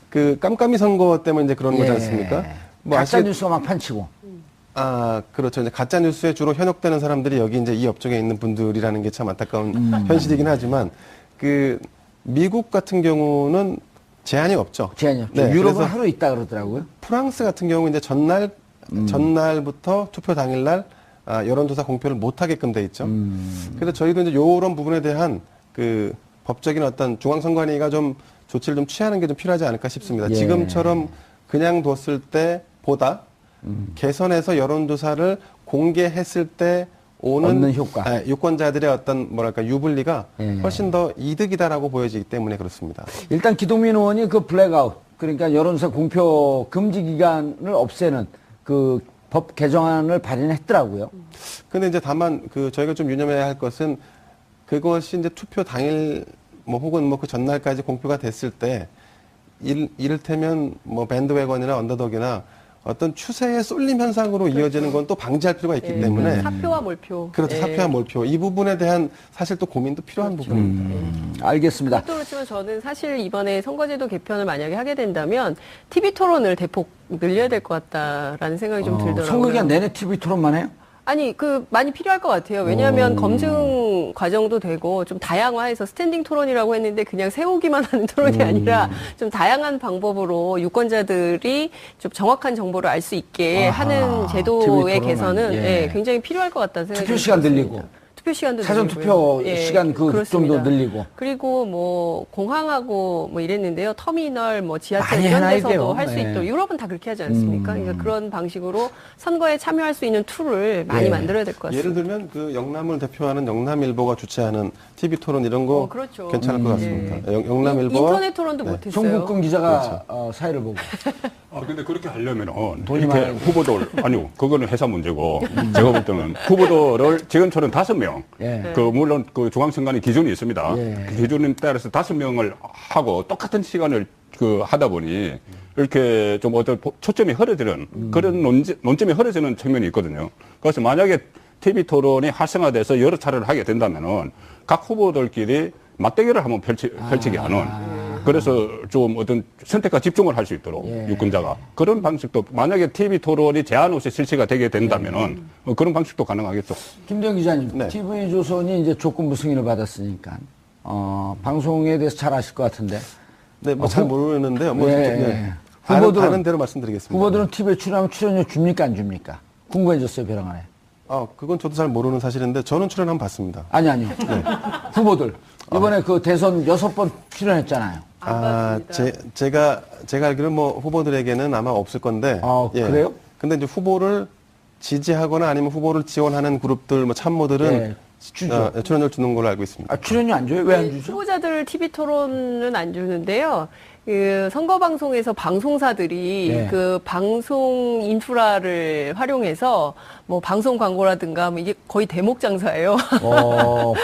그 깜깜이 선거 때문에 이제 그런 거지 예. 않습니까? 뭐 가짜 뉴스가 막 판치고. 그렇죠. 이제 가짜 뉴스에 주로 현혹되는 사람들이 여기 이제 이 업종에 있는 분들이라는 게 참 안타까운 현실이긴 하지만 그 미국 같은 경우는 제한이 없죠. 제한이 없죠. 네, 유럽은 그래서 하루 있다 그러더라고요. 프랑스 같은 경우 이제 전날부터 투표 당일날 여론조사 공표를 못 하게끔 돼 있죠. 그래서 저희도 이제 요런 부분에 대한 그 법적인 어떤 중앙선관위가 좀 조치를 좀 취하는 게 좀 필요하지 않을까 싶습니다. 예. 지금처럼 그냥 뒀을 때보다 개선해서 여론조사를 공개했을 때 오는 얻는 효과. 유권자들의 어떤 뭐랄까 유불리가 예. 훨씬 더 이득이다라고 보여지기 때문에 그렇습니다. 일단 기동민 의원이 그 블랙아웃, 그러니까 여론조사 공표 금지 기간을 없애는 그 법 개정안을 발의했더라고요. 근데 이제 다만 그 저희가 좀 유념해야 할 것은 그것이 이제 투표 당일 뭐 혹은 뭐 그 전날까지 공표가 됐을 때 이를테면 뭐 밴드웨건이나 언더독이나 어떤 추세의 쏠림 현상으로 이어지는 건 또 방지할 필요가 있기 예, 때문에 사표와 몰표. 그렇죠. 예. 사표와 몰표 이 부분에 대한 사실 또 고민도 필요한 부분입니다. 알겠습니다. 그것도 그렇지만 저는 사실 이번에 선거제도 개편을 만약에 하게 된다면 TV 토론을 대폭 늘려야 될 것 같다라는 생각이 좀 들더라고요. 선거 기간 내내 TV 토론만 해요? 아니, 많이 필요할 것 같아요. 왜냐하면 검증 과정도 되고 좀 다양화해서 스탠딩 토론이라고 했는데 그냥 세우기만 하는 토론이 아니라 좀 다양한 방법으로 유권자들이 좀 정확한 정보를 알 수 있게 하는 TV 제도의 토론은, 개선은 예. 예, 굉장히 필요할 것 같다는 생각이 투표 시간 들었습니다. 늘리고. 투표 시간도 사전 늘리고요. 투표 예, 시간 그 그렇습니다. 좀도 늘리고. 그리고 뭐 공항하고 뭐 이랬는데요. 터미널 뭐 지하철 많이 이런 해놔야 데서도 돼요. 할 수 네. 있도록 유럽은 다 그렇게 하지 않습니까? 그러니까 그런 방식으로 선거에 참여할 수 있는 툴을 많이 예. 만들어야 될 것 같습니다. 예를 들면 그 영남을 대표하는 영남일보가 주최하는 TV 토론 이런 거 그렇죠. 괜찮을 것 같습니다. 영남일보 인터넷 토론도 못했어요. 송국근 기자가 사회를 보고. 근데 그렇게 하려면은 돈이 이렇게 많아요. 후보들 아니요 그거는 회사 문제고 제가 볼 때는 후보들을 지금처럼 5명 예. 그 물론 그 중앙선관위 기준이 있습니다. 예. 그 기준에 따라서 5명을 하고 똑같은 시간을 그 하다 보니 이렇게 좀 어떤 초점이 흐려지는 그런 논점이 흐려지는 측면이 있거든요. 그래서 만약에 TV 토론이 활성화돼서 여러 차례를 하게 된다면은 각 후보들끼리 맞대결을 한번 펼치게 하는 그래서 좀 어떤 선택과 집중을 할 수 있도록 예. 유권자가 그런 방식도 만약에 TV 토론이 제한 없이 실시가 되게 된다면은 그런 방식도 가능하겠죠. 김정 기자님, 네. TV조선이 이제 조건부 승인을 받았으니까, 방송에 대해서 잘 아실 것 같은데. 네, 뭐 잘 모르는데요. 뭐 예, 네. 예. 아는 대로 말씀드리겠습니다. 후보들은 TV에 출연하면 출연료 줍니까, 안 줍니까? 궁금해졌어요, 벼랑안에. 그건 저도 잘 모르는 사실인데 저는 출연 한번 봤습니다. 아니요. 후보들. 이번에 그 대선 6번 출연했잖아요. 제가 알기로는 뭐 후보들에게는 아마 없을 건데. 그래요? 근데 이제 후보를 지지하거나 아니면 후보를 지원하는 그룹들, 뭐 참모들은 예, 주죠. 출연료를 주는 걸로 알고 있습니다. 출연료 안 줘요? 왜 안 주죠? 후보자들 TV 토론은 안 주는데요. 그 선거 방송에서 방송사들이 네. 그 방송 인프라를 활용해서 뭐 방송 광고라든가 뭐 이게 거의 대목 장사예요.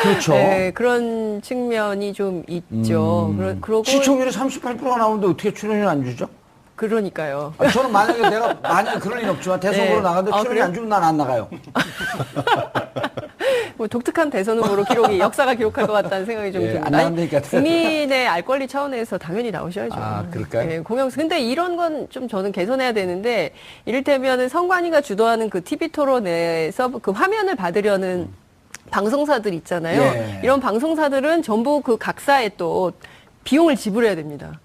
그렇죠. 네, 그런 측면이 좀 있죠. 그러고 시청률이 38%가 나오는데 어떻게 출연료 안 주죠? 그러니까요. 저는 만약에 그럴 리는 없지만 대선으로 네. 나가는데 출연료 그래요? 안 주면 난 안 나가요. 뭐 독특한 대선 후보로 역사가 기록할 것 같다는 생각이 좀 예, 듭니다. 안 나온다니까. 국민의 알 권리 차원에서 당연히 나오셔야죠. 그럴까요? 예, 근데 이런 건 좀 저는 개선해야 되는데, 이를테면은 선관위가 주도하는 그 TV 토론에서 그 화면을 받으려는 방송사들 있잖아요. 예. 이런 방송사들은 전부 그 각사에 또 비용을 지불해야 됩니다.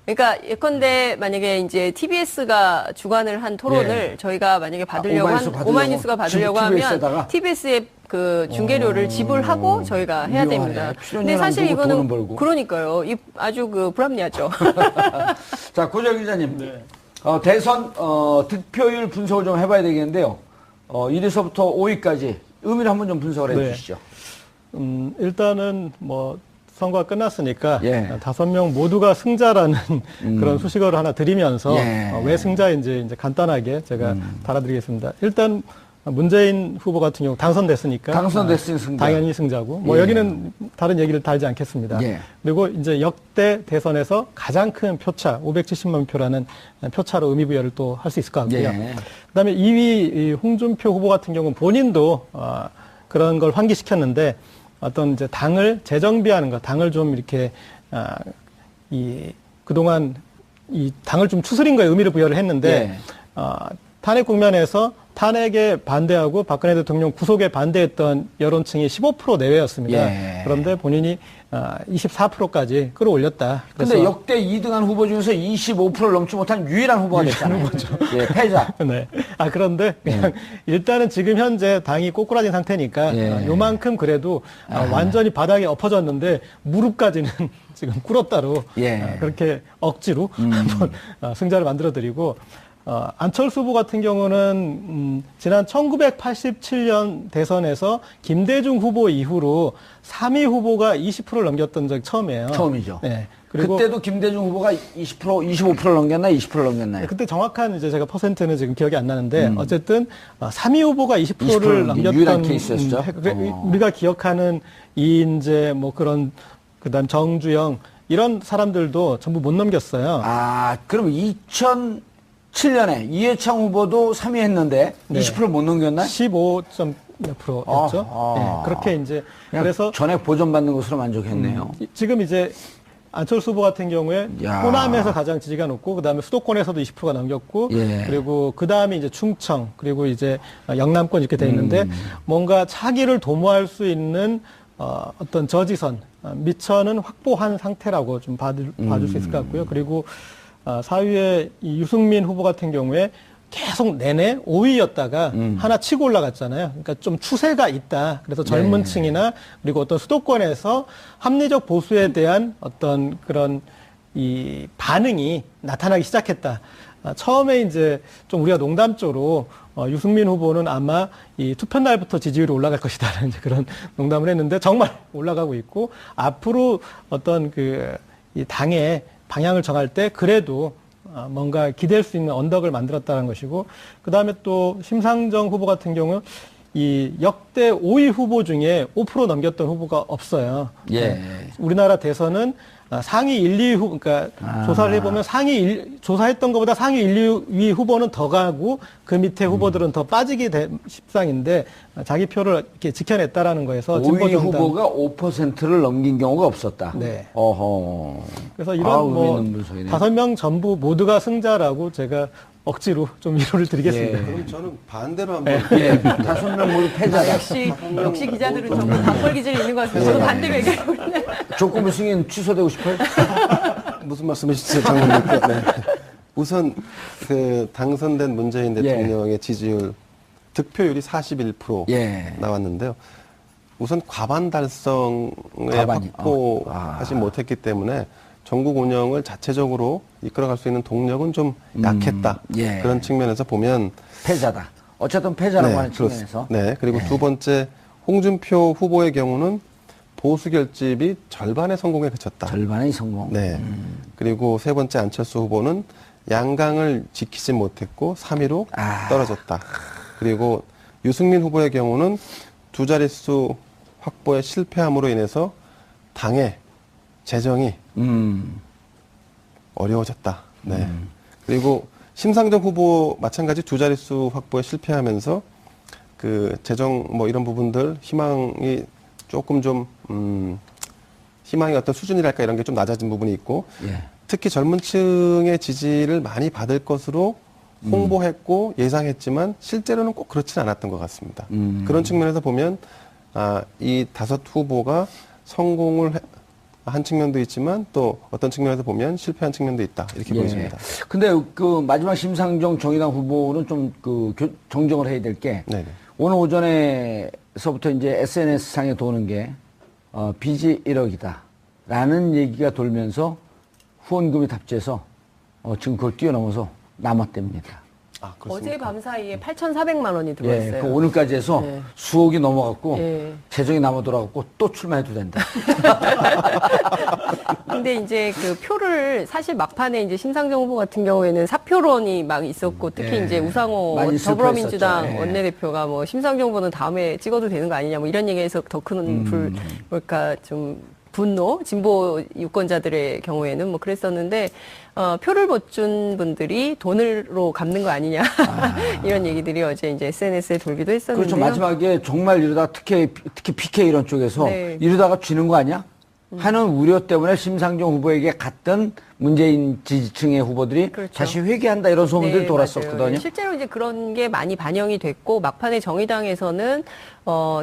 그러니까 예컨대 만약에 이제 TBS가 주관을 한 토론을 저희가 만약에 받으려고 오마이뉴스가 받으려고 하면 TBS에 그 중계료를 지불하고 저희가 해야 유용하네. 됩니다. 출연료 근데 안 사실 주고 돈은 이거는 벌고. 그러니까요. 아주 그 불합리하죠. 자, 고정 기자님. 대선 득표율 분석을 좀 해봐야 되겠는데요. 1위서부터 5위까지 의미를 한번 좀 분석을 네. 해주시죠. 일단은 뭐 선거가 끝났으니까 예. 5명 모두가 승자라는 그런 수식어를 하나 드리면서 예. 왜 승자인지 이제 간단하게 제가 달아드리겠습니다. 일단 문재인 후보 같은 경우 당선됐으니까 당선됐으니 승자. 당연히 승자고 뭐 예. 여기는 다른 얘기를 달지 않겠습니다. 예. 그리고 이제 역대 대선에서 가장 큰 표차 570만 표라는 표차로 의미 부여를 또 할 수 있을 것 같고요. 예. 그다음에 2위 홍준표 후보 같은 경우는 본인도 그런 걸 환기시켰는데 어떤 이제 당을 재정비하는 것, 당을 좀 이렇게 그동안 이 당을 좀 추스린 거에 의미를 부여를 했는데 예. 탄핵 국면에서 탄핵에 반대하고 박근혜 대통령 구속에 반대했던 여론층이 15% 내외였습니다. 예. 그런데 본인이 24%까지 끌어올렸다. 근데 역대 2등한 후보 중에서 25%를 넘지 못한 유일한 후보가 됐잖아요. 예, 패자. 네. 그런데 그냥 일단은 지금 현재 당이 꼬꾸라진 상태니까 예. 요만큼 그래도 완전히 바닥에 엎어졌는데 무릎까지는 지금 꿇었다로 예. 그렇게 억지로 한번 승자를 만들어드리고 안철수 후보 같은 경우는 지난 1987년 대선에서 김대중 후보 이후로 3위 후보가 20%를 넘겼던 적이 처음이에요. 처음이죠. 네. 그리고 그때도 김대중 후보가 20%, 25%를 넘겼나요? 20%를 넘겼나요? 그때 정확한 이제 제가 퍼센트는 지금 기억이 안 나는데 어쨌든 3위 후보가 20%를 20%를 넘겼던 유일한 케이스였죠? 우리가 기억하는 이인재 뭐 그런 그다음 정주영 이런 사람들도 전부 못 넘겼어요. 아, 그럼 2007년에 이해창 후보도 3위 했는데 네. 20%를 못 넘겼나요? 15점 몇 프로였죠. 네, 그렇게 이제 그래서 전액 보전받는 것으로 만족했네요. 지금 이제 안철수 후보 같은 경우에 야. 호남에서 가장 지지가 높고 그다음에 수도권에서도 20%가 넘겼고 예. 그리고 그다음에 이제 충청 그리고 이제 영남권 이렇게 돼 있는데 뭔가 차기를 도모할 수 있는 어떤 저지선 미천은 확보한 상태라고 좀 봐줄 수 있을 것 같고요. 그리고 4위에 이 유승민 후보 같은 경우에 계속 내내 5위였다가 하나 치고 올라갔잖아요. 그러니까 좀 추세가 있다. 그래서 젊은 층이나 그리고 어떤 수도권에서 합리적 보수에 대한 어떤 그런 이 반응이 나타나기 시작했다. 처음에 이제 좀 우리가 농담조로 유승민 후보는 아마 이 투표 날부터 지지율이 올라갈 것이다라는 이제 그런 농담을 했는데 정말 올라가고 있고 앞으로 어떤 이 당의 방향을 정할 때 그래도 뭔가 기댈 수 있는 언덕을 만들었다는 것이고 그다음에 또 심상정 후보 같은 경우 이 역대 5위 후보 중에 5% 넘겼던 후보가 없어요. 예. 우리나라 대선은 상위 1, 2위 후보, 그러니까 조사를 해보면 조사했던 것보다 상위 1, 2위 후보는 더 가고 그 밑에 후보들은 더 빠지게 된 십상인데 자기 표를 이렇게 지켜냈다라는 거에서 5위 후보가 5%를 넘긴 경우가 없었다. 네. 어허. 그래서 이런 뭐 의미 있는 분석이네. 5명 전부 모두가 승자라고 제가 억지로 좀 위로를 드리겠습니다. 그럼 저는 반대로 한번 예, 5명 모두 패자다. 역시 기자들은 전부 단벌 기질이 있는 것 같습니다. 저도 반대 얘기하고 있네. 조건부 승인 취소되고 싶어요? 무슨 말씀이시죠, 장관님께? 네. 우선 그 당선된 문재인 대통령의 지지율 득표율이 41% 예. 나왔는데요. 우선 과반 달성에 과반이. 확보하지 못했기 때문에 전국 운영을 자체적으로 이끌어갈 수 있는 동력은 좀 약했다. 예. 그런 측면에서 보면 패자다. 어쨌든 패자라고 하는 그렇습니다. 측면에서. 네. 그리고 두 번째 홍준표 후보의 경우는 보수 결집이 절반의 성공에 그쳤다. 절반의 성공. 네. 그리고 세 번째 안철수 후보는 양강을 지키지 못했고 3위로 떨어졌다. 그리고 유승민 후보의 경우는 두 자릿수 확보에 실패함으로 인해서 당의 재정이 어려워졌다. 네. 그리고 심상정 후보 마찬가지 두 자릿수 확보에 실패하면서 그 재정 뭐 이런 부분들 희망이 조금 좀 희망의 어떤 수준이랄까 이런 게 좀 낮아진 부분이 있고 예. 특히 젊은 층의 지지를 많이 받을 것으로 홍보했고 예상했지만 실제로는 꼭 그렇지는 않았던 것 같습니다. 그런 측면에서 보면 이 다섯 후보가 성공을 한 측면도 있지만 또 어떤 측면에서 보면 실패한 측면도 있다 이렇게 보여집니다. 근데 그 마지막 심상정 정의당 후보는 좀 정정을 해야 될 게 오늘 오전에서부터 이제 SNS 상에 도는 게 빚이 1억이다라는 얘기가 돌면서 후원금이 답지해서 지금 그걸 뛰어넘어서 남았답니다. 어제 밤 사이에 8,400만 원이 들어왔어요. 예, 그 오늘까지 해서 네. 수억이 넘어갔고 예. 재정이 남아 돌아갔고 또 출마해도 된다. 근데 이제 그 표를 사실 막판에 이제 심상정 후보 같은 경우에는 사표론이 막 있었고 특히 이제 우상호 많이 더불어민주당 슬퍼했었죠. 예. 원내대표가 뭐 심상정 후보는 다음에 찍어도 되는 거 아니냐 뭐 이런 얘기에서 더 큰 좀 분노, 진보 유권자들의 경우에는 뭐 그랬었는데, 표를 못 준 분들이 돈으로 갚는 거 아니냐. 이런 얘기들이 어제 이제 SNS에 돌기도 했었는데요. 그렇죠. 마지막에 정말 이러다 특히 PK 이런 쪽에서 네. 이러다가 쥐는 거 아니야? 하는 우려 때문에 심상정 후보에게 갔던 문재인 지지층의 후보들이 그렇죠. 다시 회귀한다 이런 소문들이 네, 돌았었거든요. 맞아요. 실제로 이제 그런 게 많이 반영이 됐고 막판에 정의당에서는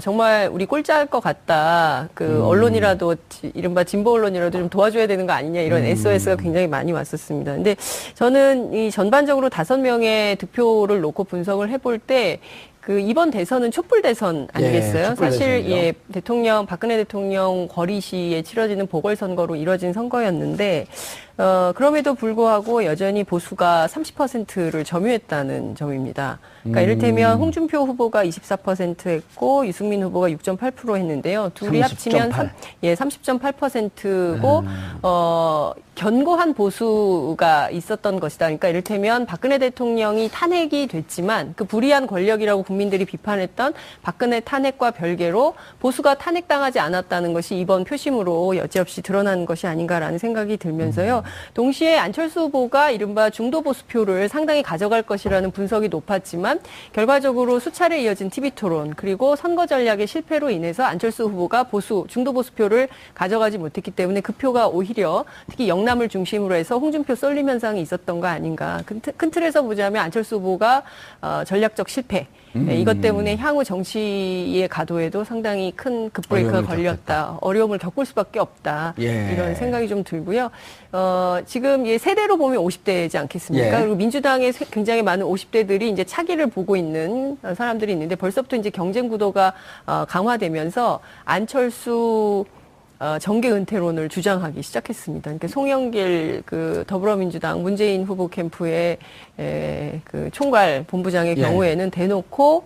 정말 우리 꼴찌할 것 같다. 그 언론이라도 이른바 진보 언론이라도 좀 도와줘야 되는 거 아니냐 이런 SOS가 굉장히 많이 왔었습니다. 근데 저는 이 전반적으로 5명의 득표를 놓고 분석을 해볼 때 그 이번 대선은 촛불 대선 아니겠어요? 촛불 사실 대선이죠. 박근혜 대통령 거리시에 치러지는 보궐선거로 이뤄진 선거였는데 그럼에도 불구하고 여전히 보수가 30%를 점유했다는 점입니다. 그러니까 이를테면 홍준표 후보가 24% 했고 유승민 후보가 6.8% 했는데요. 둘이 30.8. 합치면 30.8%고 견고한 보수가 있었던 것이다. 그러니까 이를테면 박근혜 대통령이 탄핵이 됐지만 그 불이한 권력이라고 국민들이 비판했던 박근혜 탄핵과 별개로 보수가 탄핵당하지 않았다는 것이 이번 표심으로 여지없이 드러난 것이 아닌가라는 생각이 들면서요. 동시에 안철수 후보가 이른바 중도보수표를 상당히 가져갈 것이라는 분석이 높았지만 결과적으로 수차례 이어진 TV토론 그리고 선거 전략의 실패로 인해서 안철수 후보가 중도보수표를 가져가지 못했기 때문에 그 표가 오히려 특히 영남을 중심으로 해서 홍준표 쏠림 현상이 있었던 거 아닌가. 큰 틀에서 보자면 안철수 후보가 전략적 실패. 이것 때문에 향후 정치의 가도에도 상당히 큰 급브레이크가 걸렸다. 어려움을 겪을 수밖에 없다. 이런 생각이 좀 들고요. 지금 세대로 보면 50대이지 않겠습니까? 그리고 민주당에 굉장히 많은 50대들이 이제 차기를 보고 있는 사람들이 있는데 벌써부터 이제 경쟁 구도가 강화되면서 안철수 정계 은퇴론을 주장하기 시작했습니다. 그러니까 송영길 더불어민주당 문재인 후보 캠프의 그 총괄 본부장의 경우에는 대놓고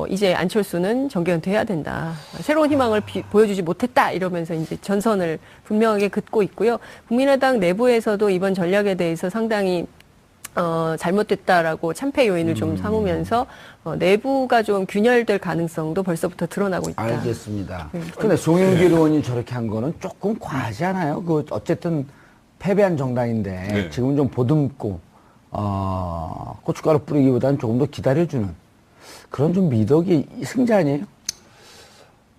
이제 안철수는 정계 은퇴해야 된다. 새로운 희망을 보여주지 못했다. 이러면서 이제 전선을 분명하게 긋고 있고요. 국민의당 내부에서도 이번 전략에 대해서 상당히 잘못됐다라고 참패 요인을 좀 삼으면서 내부가 좀 균열될 가능성도 벌써부터 드러나고 있다. 알겠습니다. 근데 송영길 의원이 저렇게 한 거는 조금 과하지 않아요? 어쨌든 패배한 정당인데 지금은 좀 보듬고 고춧가루 뿌리기보다는 조금 더 기다려주는 그런 좀 미덕이 승자 아니에요?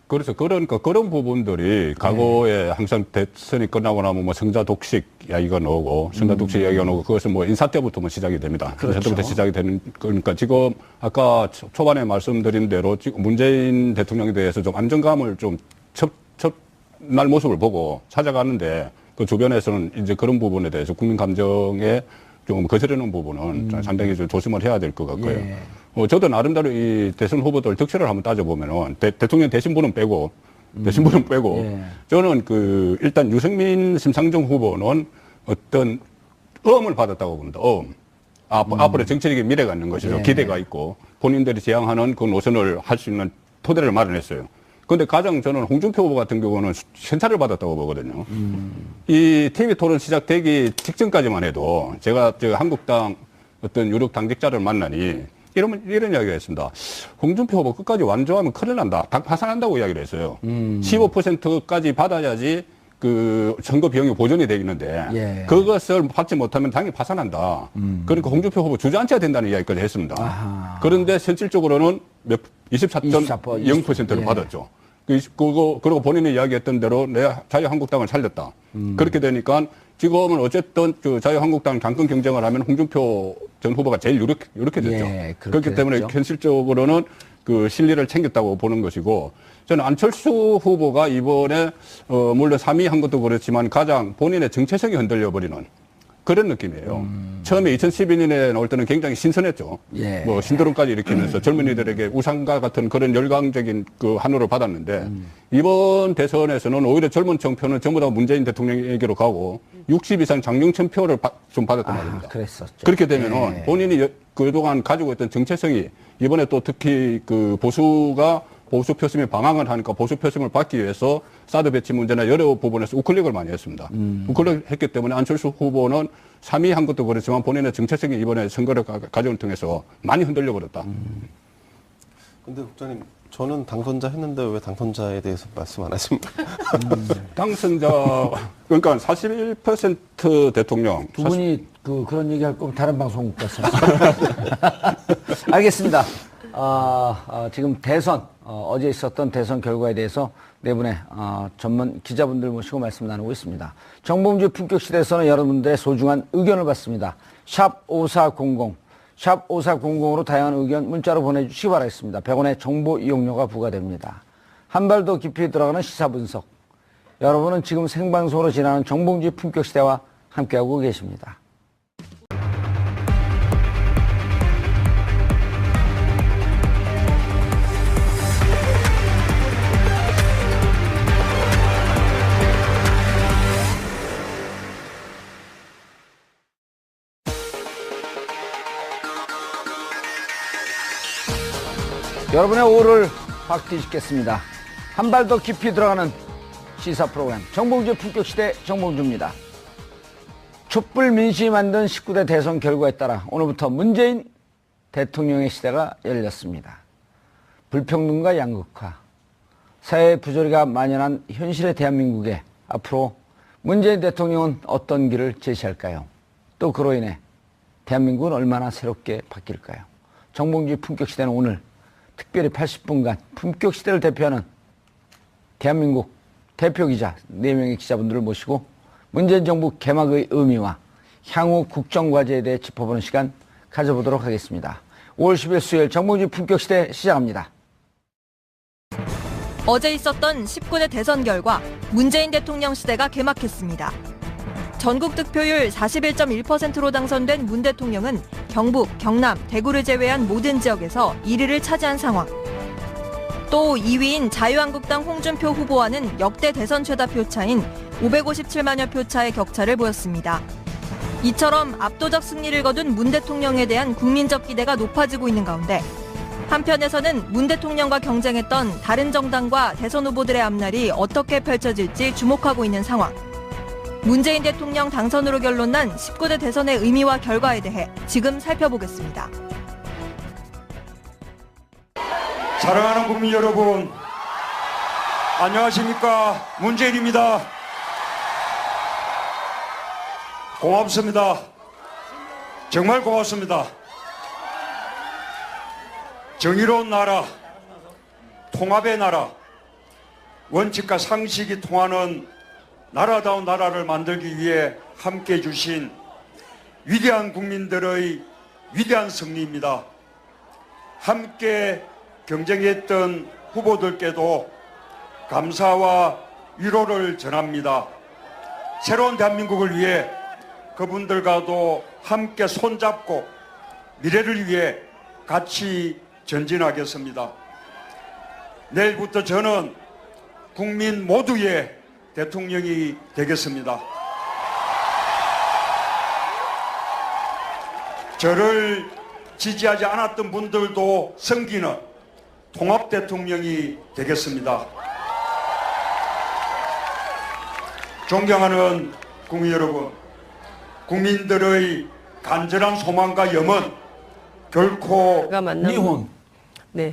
그래서 그런 부분들이 과거에 항상 대선이 끝나고 나면 뭐 성자 독식 이야기가 나오고 성자 독식 이야기가 나오고 그것은 뭐 인사 때부터 시작이 됩니다. 인사 때부터 시작이 되는 거니까 지금 아까 초반에 말씀드린 대로 지금 문재인 대통령에 대해서 좀 안정감을 좀 첫날 모습을 보고 찾아가는데 그 주변에서는 이제 그런 부분에 대해서 국민 감정에 좀 거스르는 부분은 상당히 좀 조심을 해야 될 것 같고요. 저도 나름대로 이 대선 후보들 득실을 한번 따져보면은 대통령 대신분은 빼고 저는 일단 유승민 심상정 후보는 어떤 엄을 받았다고 봅니다. 앞으로 정치적인 미래가 있는 것이죠. 기대가 있고 본인들이 지향하는 그 노선을 할 수 있는 토대를 마련했어요. 그런데 가장 저는 홍준표 후보 같은 경우는 현찰을 받았다고 보거든요. 이 TV 토론 시작되기 직전까지만 해도 제가 한국당 어떤 유력 당직자를 만나니 이런 이야기가 있습니다. 홍준표 후보 끝까지 완주하면 큰일 난다. 당 파산한다고 이야기를 했어요. 15%까지 받아야지 그 선거 비용이 보존이 되겠는데 그것을 받지 못하면 당이 파산한다. 그러니까 홍준표 후보 주저앉혀야 된다는 이야기까지 했습니다. 그런데 실질적으로는 24.0%를 받았죠. 그리고 본인이 이야기했던 대로 내가 자유한국당을 살렸다. 그렇게 되니까 지금은 어쨌든 자유한국당 당권 경쟁을 하면 홍준표 전 후보가 제일 유력해졌죠. 그렇기 때문에 현실적으로는 그 실리를 챙겼다고 보는 것이고 저는 안철수 후보가 이번에 물론 3위 한 것도 그렇지만 가장 본인의 정체성이 흔들려버리는 그런 느낌이에요. 처음에 2012년에 나올 때는 굉장히 신선했죠. 뭐 신드롬까지 일으키면서 젊은이들에게 우상과 같은 그런 열광적인 그 한호를 받았는데 이번 대선에서는 오히려 젊은 층표는 전부 다 문재인 대통령에게로 가고 60 이상 장영천 표를 좀 받았단 말입니다. 그랬었죠. 그렇게 되면은 본인이 그동안 가지고 있던 정체성이 이번에 또 특히 그 보수가 보수 표심이 방황을 하니까 보수 표심을 받기 위해서 사드 배치 문제나 여러 부분에서 우클릭을 많이 했습니다. 우클릭을 했기 때문에 안철수 후보는 3위 한 것도 그렇지만 본인의 정체성이 이번에 선거를 과정을 통해서 많이 흔들려 버렸다. 근데 국장님, 저는 당선자 했는데 왜 당선자에 대해서 말씀 안 하십니까? 당선자, 그러니까 41% 대통령. 두 분이 그런 얘기 할 거면 다른 방송국 갔어요. 알겠습니다. 지금 대선, 어제 있었던 대선 결과에 대해서 네 분의 전문 기자분들 모시고 말씀 나누고 있습니다. 정봉주 품격시대에서는 여러분들의 소중한 의견을 받습니다. 샵 5400, 샵 5400으로 다양한 의견 문자로 보내주시기 바라겠습니다. 100원의 정보 이용료가 부과됩니다. 한 발 더 깊이 들어가는 시사 분석. 여러분은 지금 생방송으로 지나는 정봉주 품격시대와 함께하고 계십니다. 여러분의 오를 확 뒤집겠습니다. 한 발 더 깊이 들어가는 시사 프로그램 정봉주의 품격시대 정봉주입니다. 촛불 민심이 만든 19대 대선 결과에 따라 오늘부터 문재인 대통령의 시대가 열렸습니다. 불평등과 양극화, 사회 부조리가 만연한 현실의 대한민국에 앞으로 문재인 대통령은 어떤 길을 제시할까요? 또 그로 인해 대한민국은 얼마나 새롭게 바뀔까요? 정봉주의 품격시대는 오늘 특별히 80분간 품격시대를 대표하는 대한민국 대표기자 4명의 기자분들을 모시고 문재인 정부 개막의 의미와 향후 국정과제에 대해 짚어보는 시간 가져보도록 하겠습니다. 5월 10일 수요일 정봉주의 품격시대 시작합니다. 어제 있었던 19대 대선 결과 문재인 대통령 시대가 개막했습니다. 전국 득표율 41.1%로 당선된 문 대통령은 경북, 경남, 대구를 제외한 모든 지역에서 1위를 차지한 상황. 또 2위인 자유한국당 홍준표 후보와는 역대 대선 최다 표차인 557만여 표차의 격차를 보였습니다. 이처럼 압도적 승리를 거둔 문 대통령에 대한 국민적 기대가 높아지고 있는 가운데 한편에서는 문 대통령과 경쟁했던 다른 정당과 대선 후보들의 앞날이 어떻게 펼쳐질지 주목하고 있는 상황. 문재인 대통령 당선으로 결론난 19대 대선의 의미와 결과에 대해 지금 살펴보겠습니다. 사랑하는 국민 여러분, 안녕하십니까? 문재인입니다. 고맙습니다. 정말 고맙습니다. 정의로운 나라, 통합의 나라, 원칙과 상식이 통하는 나라다운 나라를 만들기 위해 함께해 주신 위대한 국민들의 위대한 승리입니다. 함께 경쟁했던 후보들께도 감사와 위로를 전합니다. 새로운 대한민국을 위해 그분들과도 함께 손잡고 미래를 위해 같이 전진하겠습니다. 내일부터 저는 국민 모두의 대통령이 되겠습니다. 저를 지지하지 않았던 분들도 섬기는 통합 대통령이 되겠습니다. 존경하는 국민 여러분, 국민들의 간절한 소망과 염원 결코 이혼. 네.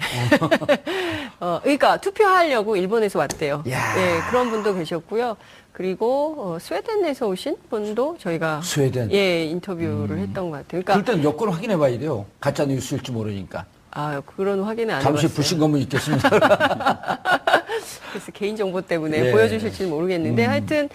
그러니까 투표하려고 일본에서 왔대요. 야. 네, 그런 분도 계셨고요. 그리고 스웨덴에서 오신 분도 저희가 스웨덴. 예, 인터뷰를 했던 것 같아요. 그러니까 그럴 땐 여권 확인해 봐야 돼요. 가짜 뉴스일지 모르니까. 그런 확인을 안 잠시 해봤어요. 불신검문 있겠습니다. 그래서 개인정보 때문에 예. 보여주실지는 모르겠는데 하여튼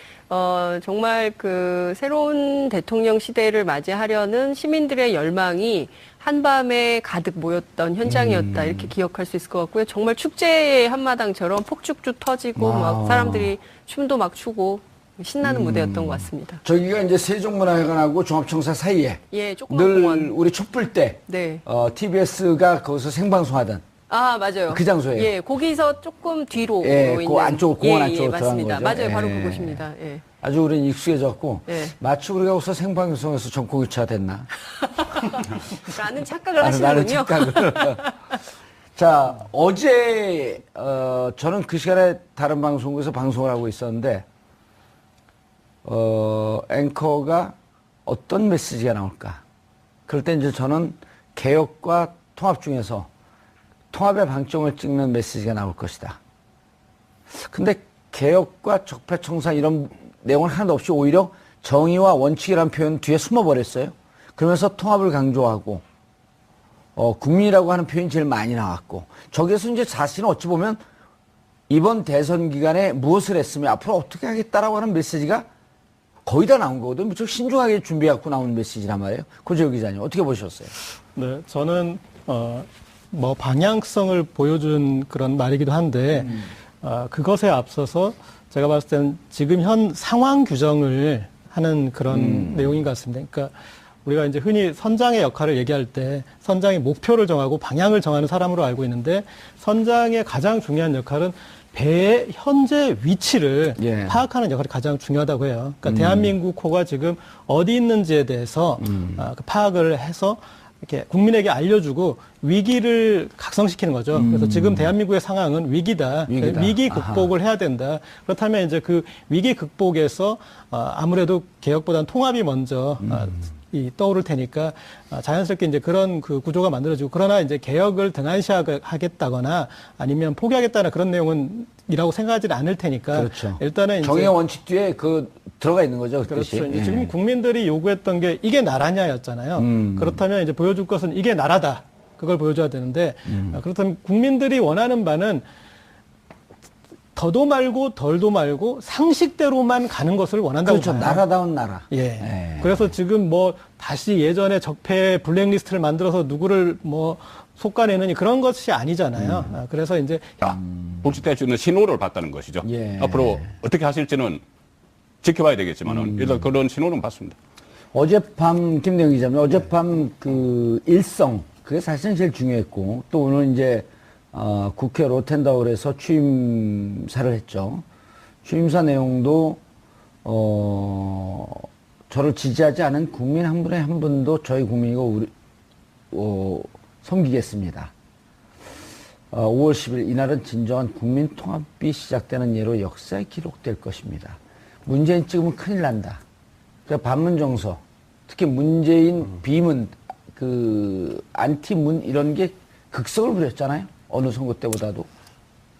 정말 그 새로운 대통령 시대를 맞이하려는 시민들의 열망이 한밤에 가득 모였던 현장이었다 이렇게 기억할 수 있을 것 같고요. 정말 축제의 한마당처럼 폭죽도 터지고 막 사람들이 춤도 막 추고 신나는 무대였던 것 같습니다. 저기가 이제 세종문화회관하고 종합청사 사이에 예, 조그만 늘 공원. 우리 촛불 때 네. TBS가 거기서 생방송하던 맞아요. 그 장소예요. 예, 거기서 조금 뒤로 예, 있는. 그 안쪽으로, 공원 안쪽으로 맞습니다. 들어간 거죠. 맞아요. 바로 예. 그곳입니다. 예. 아주 우리는 익숙해졌고 예. 마치 우리가 거기서 생방송에서 정권 교체가 됐나? 라는 착각을 나는 하시는군요. 착각을. 자, 어제 저는 그 시간에 다른 방송국에서 방송을 하고 있었는데 앵커가 어떤 메시지가 나올까? 그럴 때 이제 저는 개혁과 통합 중에서 통합의 방점을 찍는 메시지가 나올 것이다. 근데 개혁과 적폐청산 이런 내용은 하나도 없이 오히려 정의와 원칙이라는 표현 뒤에 숨어버렸어요. 그러면서 통합을 강조하고 국민이라고 하는 표현이 제일 많이 나왔고 저기에서 이제 자신은 어찌 보면 이번 대선 기간에 무엇을 했으면 앞으로 어떻게 하겠다라고 하는 메시지가 거의 다 나온 거거든요. 무척 신중하게 준비해갖고 나온 메시지란 말이에요. 고재욱 기자님 어떻게 보셨어요? 네, 저는 뭐 방향성을 보여준 그런 말이기도 한데 그것에 앞서서 제가 봤을 때는 지금 현 상황 규정을 하는 그런 내용인 것 같습니다. 그러니까 우리가 이제 흔히 선장의 역할을 얘기할 때 선장이 목표를 정하고 방향을 정하는 사람으로 알고 있는데 선장의 가장 중요한 역할은 배의 현재 위치를 예. 파악하는 역할이 가장 중요하다고 해요. 그러니까 대한민국 호가 지금 어디 있는지에 대해서 그 파악을 해서 이렇게 국민에게 알려주고 위기를 각성시키는 거죠. 그래서 지금 대한민국의 상황은 위기다. 위기다. 위기 극복을 해야 된다. 그렇다면 이제 그 위기 극복에서 아무래도 개혁보다는 통합이 먼저 떠오를 테니까 자연스럽게 이제 그런 그 구조가 만들어지고, 그러나 이제 개혁을 등한시하겠다거나 아니면 포기하겠다는 그런 내용은 이라고 생각하지는 않을 테니까. 그렇죠. 일단은 이제 정의의 원칙 뒤에 그 들어가 있는 거죠. 그 뜻이. 그렇죠. 이제 예. 지금 국민들이 요구했던 게 이게 나라냐였잖아요. 그렇다면 이제 보여줄 것은 이게 나라다. 그걸 보여줘야 되는데 그렇다면 국민들이 원하는 바는 더도 말고 덜도 말고 상식대로만 가는 것을 원한다고 그렇죠. 봐요. 나라다운 나라. 예. 예. 그래서 지금 뭐 다시 예전에 적폐 블랙리스트를 만들어서 누구를 뭐 속아내느니 그런 것이 아니잖아요. 그래서 이제 불출될 수 있는 신호를 봤다는 것이죠. 예. 앞으로 어떻게 하실지는 지켜봐야 되겠지만은 일단 그런 신호는 봤습니다. 어젯밤 김대영 기자님, 어젯밤 그 일성 그게 사실은 제일 중요했고, 또 오늘 이제 국회 로텐다울에서 취임사를 했죠. 취임사 내용도 저를 지지하지 않은 국민 한 분에 한 분도 저희 국민이고 섬기겠습니다. 5월 10일 이날은 진정한 국민 통합이 시작되는 예로 역사에 기록될 것입니다. 문재인 찍으면 큰일 난다. 그래서 반문정서, 특히 문재인 비문, 그 안티문 이런 게 극성을 부렸잖아요. 어느 선거 때보다도.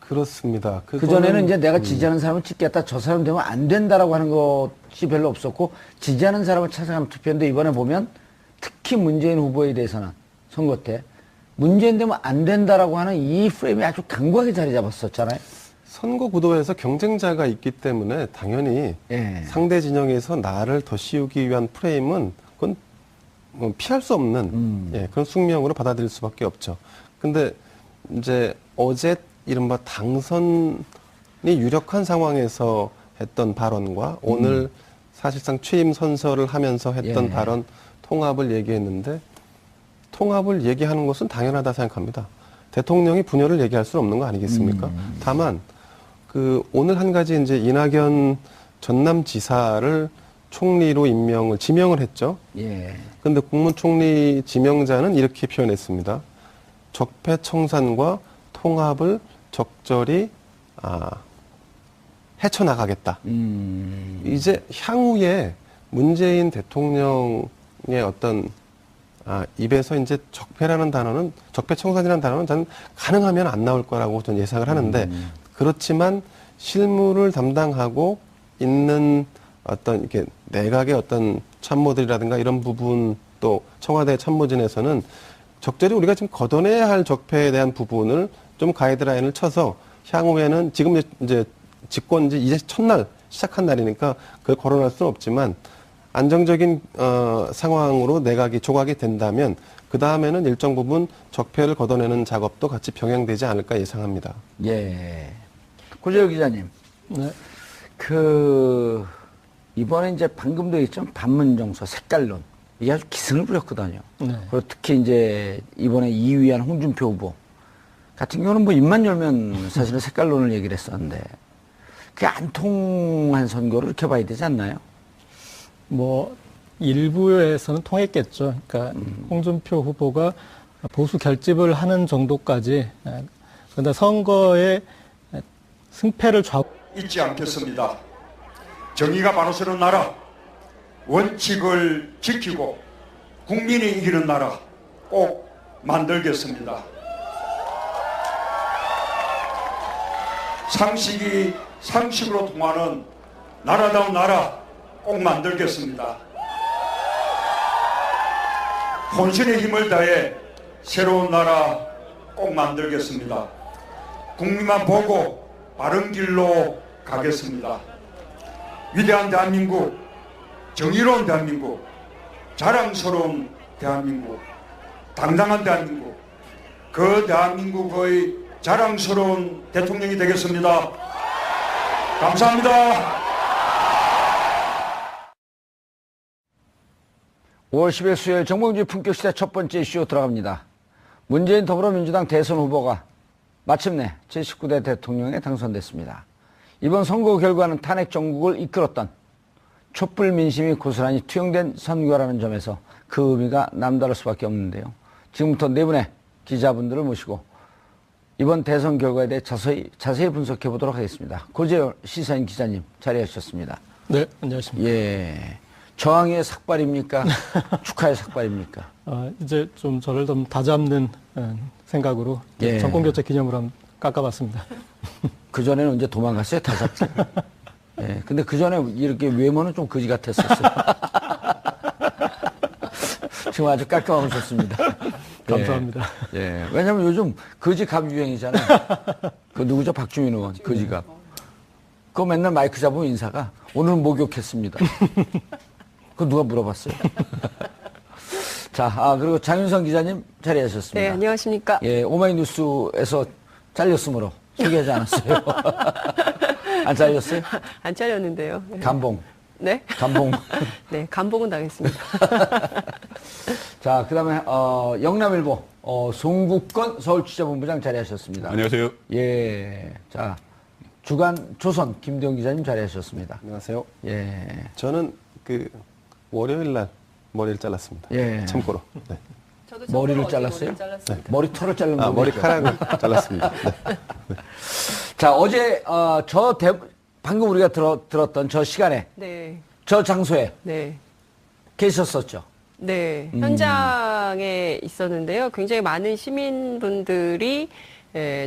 그렇습니다. 그전에는 이제 내가 지지하는 사람을 찍겠다, 저 사람 되면 안 된다라고 하는 것이 별로 없었고, 지지하는 사람을 찾아가면 투표했는데, 이번에 보면 특히 문재인 후보에 대해서는 선거 때 문재인 되면 안 된다라고 하는 이 프레임이 아주 강하게 자리 잡았었잖아요. 선거 구도에서 경쟁자가 있기 때문에 당연히 예. 상대 진영에서 나를 더 씌우기 위한 프레임은 그건 뭐 피할 수 없는 예, 그런 숙명으로 받아들일 수밖에 없죠. 근데 이제 어제 이른바 당선이 유력한 상황에서 했던 발언과 오늘 사실상 취임 선서를 하면서 했던 예. 발언, 통합을 얘기했는데, 통합을 얘기하는 것은 당연하다 생각합니다. 대통령이 분열을 얘기할 수는 없는 거 아니겠습니까? 다만 그 오늘 한 가지 이제 이낙연 전남지사를 총리로 지명을 했죠. 예. 그런데 국무총리 지명자는 이렇게 표현했습니다. 적폐청산과 통합을 적절히 헤쳐나가겠다. 이제 향후에 문재인 대통령의 어떤 입에서 이제 적폐청산이라는 단어는 저는 가능하면 안 나올 거라고 저는 예상을 하는데, 그렇지만 실무를 담당하고 있는 어떤 이렇게 내각의 어떤 참모들이라든가 이런 부분, 또 청와대 참모진에서는 적절히 우리가 지금 걷어내야 할 적폐에 대한 부분을 좀 가이드라인을 쳐서 향후에는, 지금 이제 집권지 이제 첫날 시작한 날이니까 그걸 거론할 수는 없지만, 안정적인 상황으로 내각이 조각이 된다면 그 다음에는 일정 부분 적폐를 걷어내는 작업도 같이 병행되지 않을까 예상합니다. 예. 고재열 기자님. 네. 이번에 이제 방금도 얘기했지만 반문정서, 색깔론. 이게 아주 기승을 부렸거든요. 네. 그리고 특히 이제 이번에 2위한 홍준표 후보 같은 경우는 뭐 입만 열면 사실은 색깔론을 얘기를 했었는데, 그게 안 통한 선거를 이렇게 봐야 되지 않나요? 뭐 일부에서는 통했겠죠. 그러니까 홍준표 후보가 보수 결집을 하는 정도까지. 그런데 선거의 승패를 잊지 않겠습니다. 정의가 바로 서는 나라, 원칙을 지키고 국민이 이기는 나라 꼭 만들겠습니다. 상식이 상식으로 통하는 나라다운 나라 꼭 만들겠습니다. 혼신의 힘을 다해 새로운 나라 꼭 만들겠습니다. 국민만 보고 바른 길로 가겠습니다. 위대한 대한민국, 정의로운 대한민국, 자랑스러운 대한민국, 당당한 대한민국, 그 대한민국의 자랑스러운 대통령이 되겠습니다. 감사합니다. 5월 10일 수요일 정봉주 품격시대 첫 번째 이슈 들어갑니다. 문재인 더불어민주당 대선 후보가 마침내 제19대 대통령에 당선됐습니다. 이번 선거 결과는 탄핵 정국을 이끌었던 촛불 민심이 고스란히 투영된 선거라는 점에서 그 의미가 남다를 수밖에 없는데요. 지금부터 네 분의 기자분들을 모시고 이번 대선 결과에 대해 자세히 분석해 보도록 하겠습니다. 고재열 시사인 기자님 자리해 주셨습니다. 네, 안녕하십니까. 예. 저항의 삭발입니까? 축하의 삭발입니까? 이제 좀 저를 좀 다잡는 생각으로 예. 정권교체 기념으로 한번 깎아봤습니다. 그전에는 이제 도망갔어요, 다 잡고. 예. 근데 그전에 이렇게 외모는 좀 거지 같았었어요. 지금 아주 깔끔하고 좋습니다. 감사합니다. 예. 예. 왜냐면 요즘 거지갑 유행이잖아요. 그 누구죠? 박주민 의원, 거지갑. 그거 맨날 마이크 잡으면 인사가 오늘은 목욕했습니다. 그거 누가 물어봤어요? 자, 그리고 장윤성 기자님 자리하셨습니다. 네, 안녕하십니까. 예, 오마이뉴스에서 잘렸으므로 소개하지 않았어요. 안 잘렸어요? 안 잘렸는데요. 감봉. 네? 감봉. 네, 감봉은 당했습니다. 자, 그 다음에, 영남일보, 송국건 서울취재본부장 자리하셨습니다. 안녕하세요. 예. 자, 주간 조선 김대웅 기자님 자리하셨습니다. 안녕하세요. 예. 저는 그 월요일 날 머리를 잘랐습니다. 예. 참고로. 네. 저도 머리를 어제 잘랐어요? 머리를 잘랐습니다. 머리털을 자른 거죠? 머리카락을 잘랐습니다. 네. 자, 어제, 방금 우리가 들었던 저 시간에, 네, 저 장소에 네. 계셨었죠. 네, 현장에 있었는데요. 굉장히 많은 시민분들이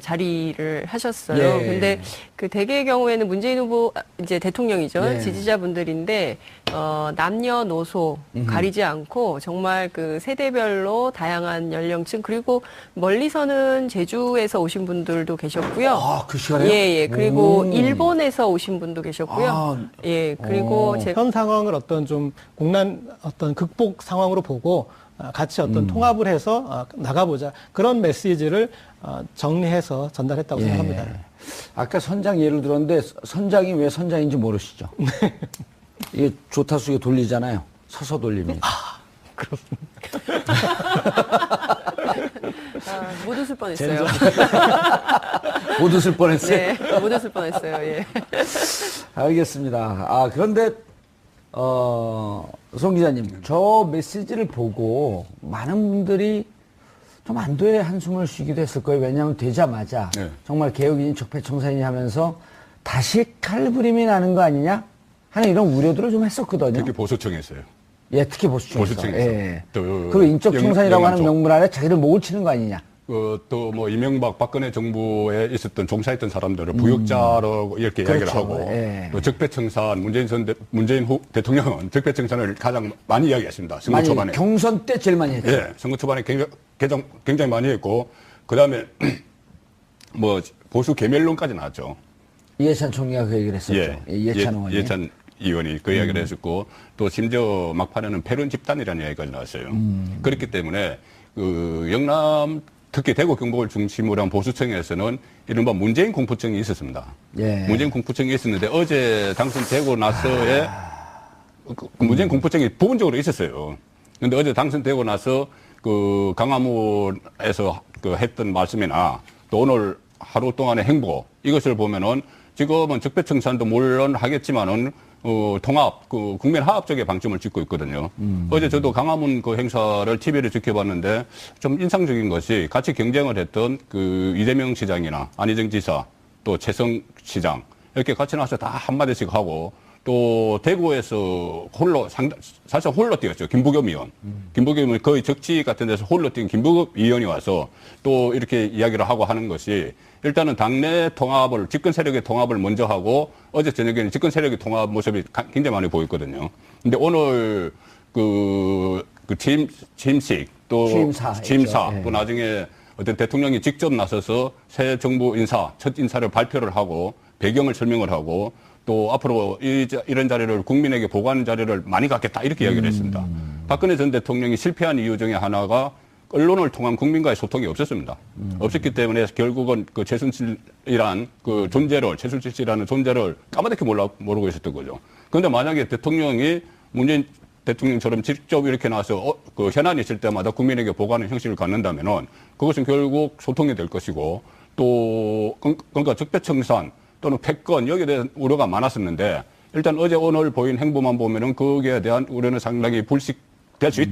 자리를 하셨어요. 예. 근데 그 대개의 경우에는 문재인 후보 이제 대통령이죠. 예. 지지자분들인데 남녀노소 가리지 않고 정말 그 세대별로 다양한 연령층 그리고 멀리서는 제주에서 오신 분들도 계셨고요. 아, 그 시간에요? 예. 그리고 오. 일본에서 오신 분도 계셨고요. 아. 예. 그리고 현 상황을 어떤 좀 어떤 극복 상황으로 보고 같이 어떤 통합을 해서 나가보자. 그런 메시지를 정리해서 전달했다고 예. 생각합니다. 아까 선장 예를 들었는데 선장이 왜 선장인지 모르시죠? 이게 조타수에 돌리잖아요. 서서 돌립니다. 못 웃을 뻔했어요. 못 웃을 뻔했어요. 네, 못 웃을 뻔했어요. 예. 알겠습니다. 그런데 송 기자님, 저 메시지를 보고 많은 분들이 좀 안도의 한숨을 쉬기도 했을 거예요. 왜냐하면 되자마자 네. 정말 개혁인이 적폐청산이니 하면서 다시 칼부림이 나는 거 아니냐 하는 이런 우려들을 좀 했었거든요. 특히 보수청에서요. 예, 특히 보수청에서. 보수청에서. 예. 또 그리고 인적 청산이라고 하는 영남 쪽. 명분 아래 자기들 목을 치는 거 아니냐. 또 뭐 이명박 박근혜 정부에 있었던 종사했던 사람들을 부역자로 이렇게 이야기를 그렇죠. 하고 예. 또 적폐청산 문재인 대통령은 적폐청산을 가장 많이 이야기했습니다. 선거 많이 초반에. 경선 때 제일 많이 했죠. 예, 선거 초반에 굉장히 많이 했고 그다음에 뭐 보수 개멸론까지 나왔죠. 이해찬 총리가 그 얘기를 했었죠. 이해찬 의원이. 이해찬 의원이 그 이야기를 했었고 또 심지어 막판에는 패륜 집단이라는 이야기까지 나왔어요. 그렇기 때문에 그 영남 특히 대구 경북을 중심으로 한 보수층에서는 이른바 문재인 공포증이 있었습니다. 예. 문재인 공포증이 있었는데 어제 당선되고 나서의 그 문재인 공포증이 부분적으로 있었어요. 근데 어제 당선되고 나서 그 강화문에서 그 했던 말씀이나 또 오늘 하루 동안의 행보 이것을 보면은 지금은 적폐청산도 물론 하겠지만은 통합, 그 국민 화합 쪽에 방점을 찍고 있거든요. 어제 저도 강화문 그 행사를 TV를 지켜봤는데 좀 인상적인 것이 같이 경쟁을 했던 그 이재명 시장이나 안희정 지사 또 최성 시장 이렇게 같이 나와서 다 한마디씩 하고 또 대구에서 사실 홀로 뛰었죠. 김부겸 의원. 김부겸 의원 거의 적지 같은 데서 홀로 뛴 김부겸 의원이 와서 또 이렇게 이야기를 하고 하는 것이 일단은 당내 통합을, 집권 세력의 통합을 먼저 하고 어제 저녁에는 집권 세력의 통합 모습이 굉장히 많이 보였거든요. 근데 오늘 취임식 또 취임사 예. 또 나중에 어떤 대통령이 직접 나서서 새 정부 첫 인사를 발표를 하고 배경을 설명을 하고 또 앞으로 이런 자리를 국민에게 보고하는 자리를 많이 갖겠다 이렇게 이야기를 했습니다. 박근혜 전 대통령이 실패한 이유 중에 하나가 언론을 통한 국민과의 소통이 없었습니다. 없었기 때문에 결국은 그 최순실이란 그 존재를, 최순실 씨라는 존재를 까마득히 모르고 있었던 거죠. 그런데 만약에 대통령이 문재인 대통령처럼 직접 이렇게 나와서 그 현안이 있을 때마다 국민에게 보고하는 형식을 갖는다면은 그것은 결국 소통이 될 것이고 또 그러니까 적폐청산 또는 패권 여기에 대한 우려가 많았었는데 일단 어제 오늘 보인 행보만 보면은 거기에 대한 우려는 상당히 불식될 수 있다.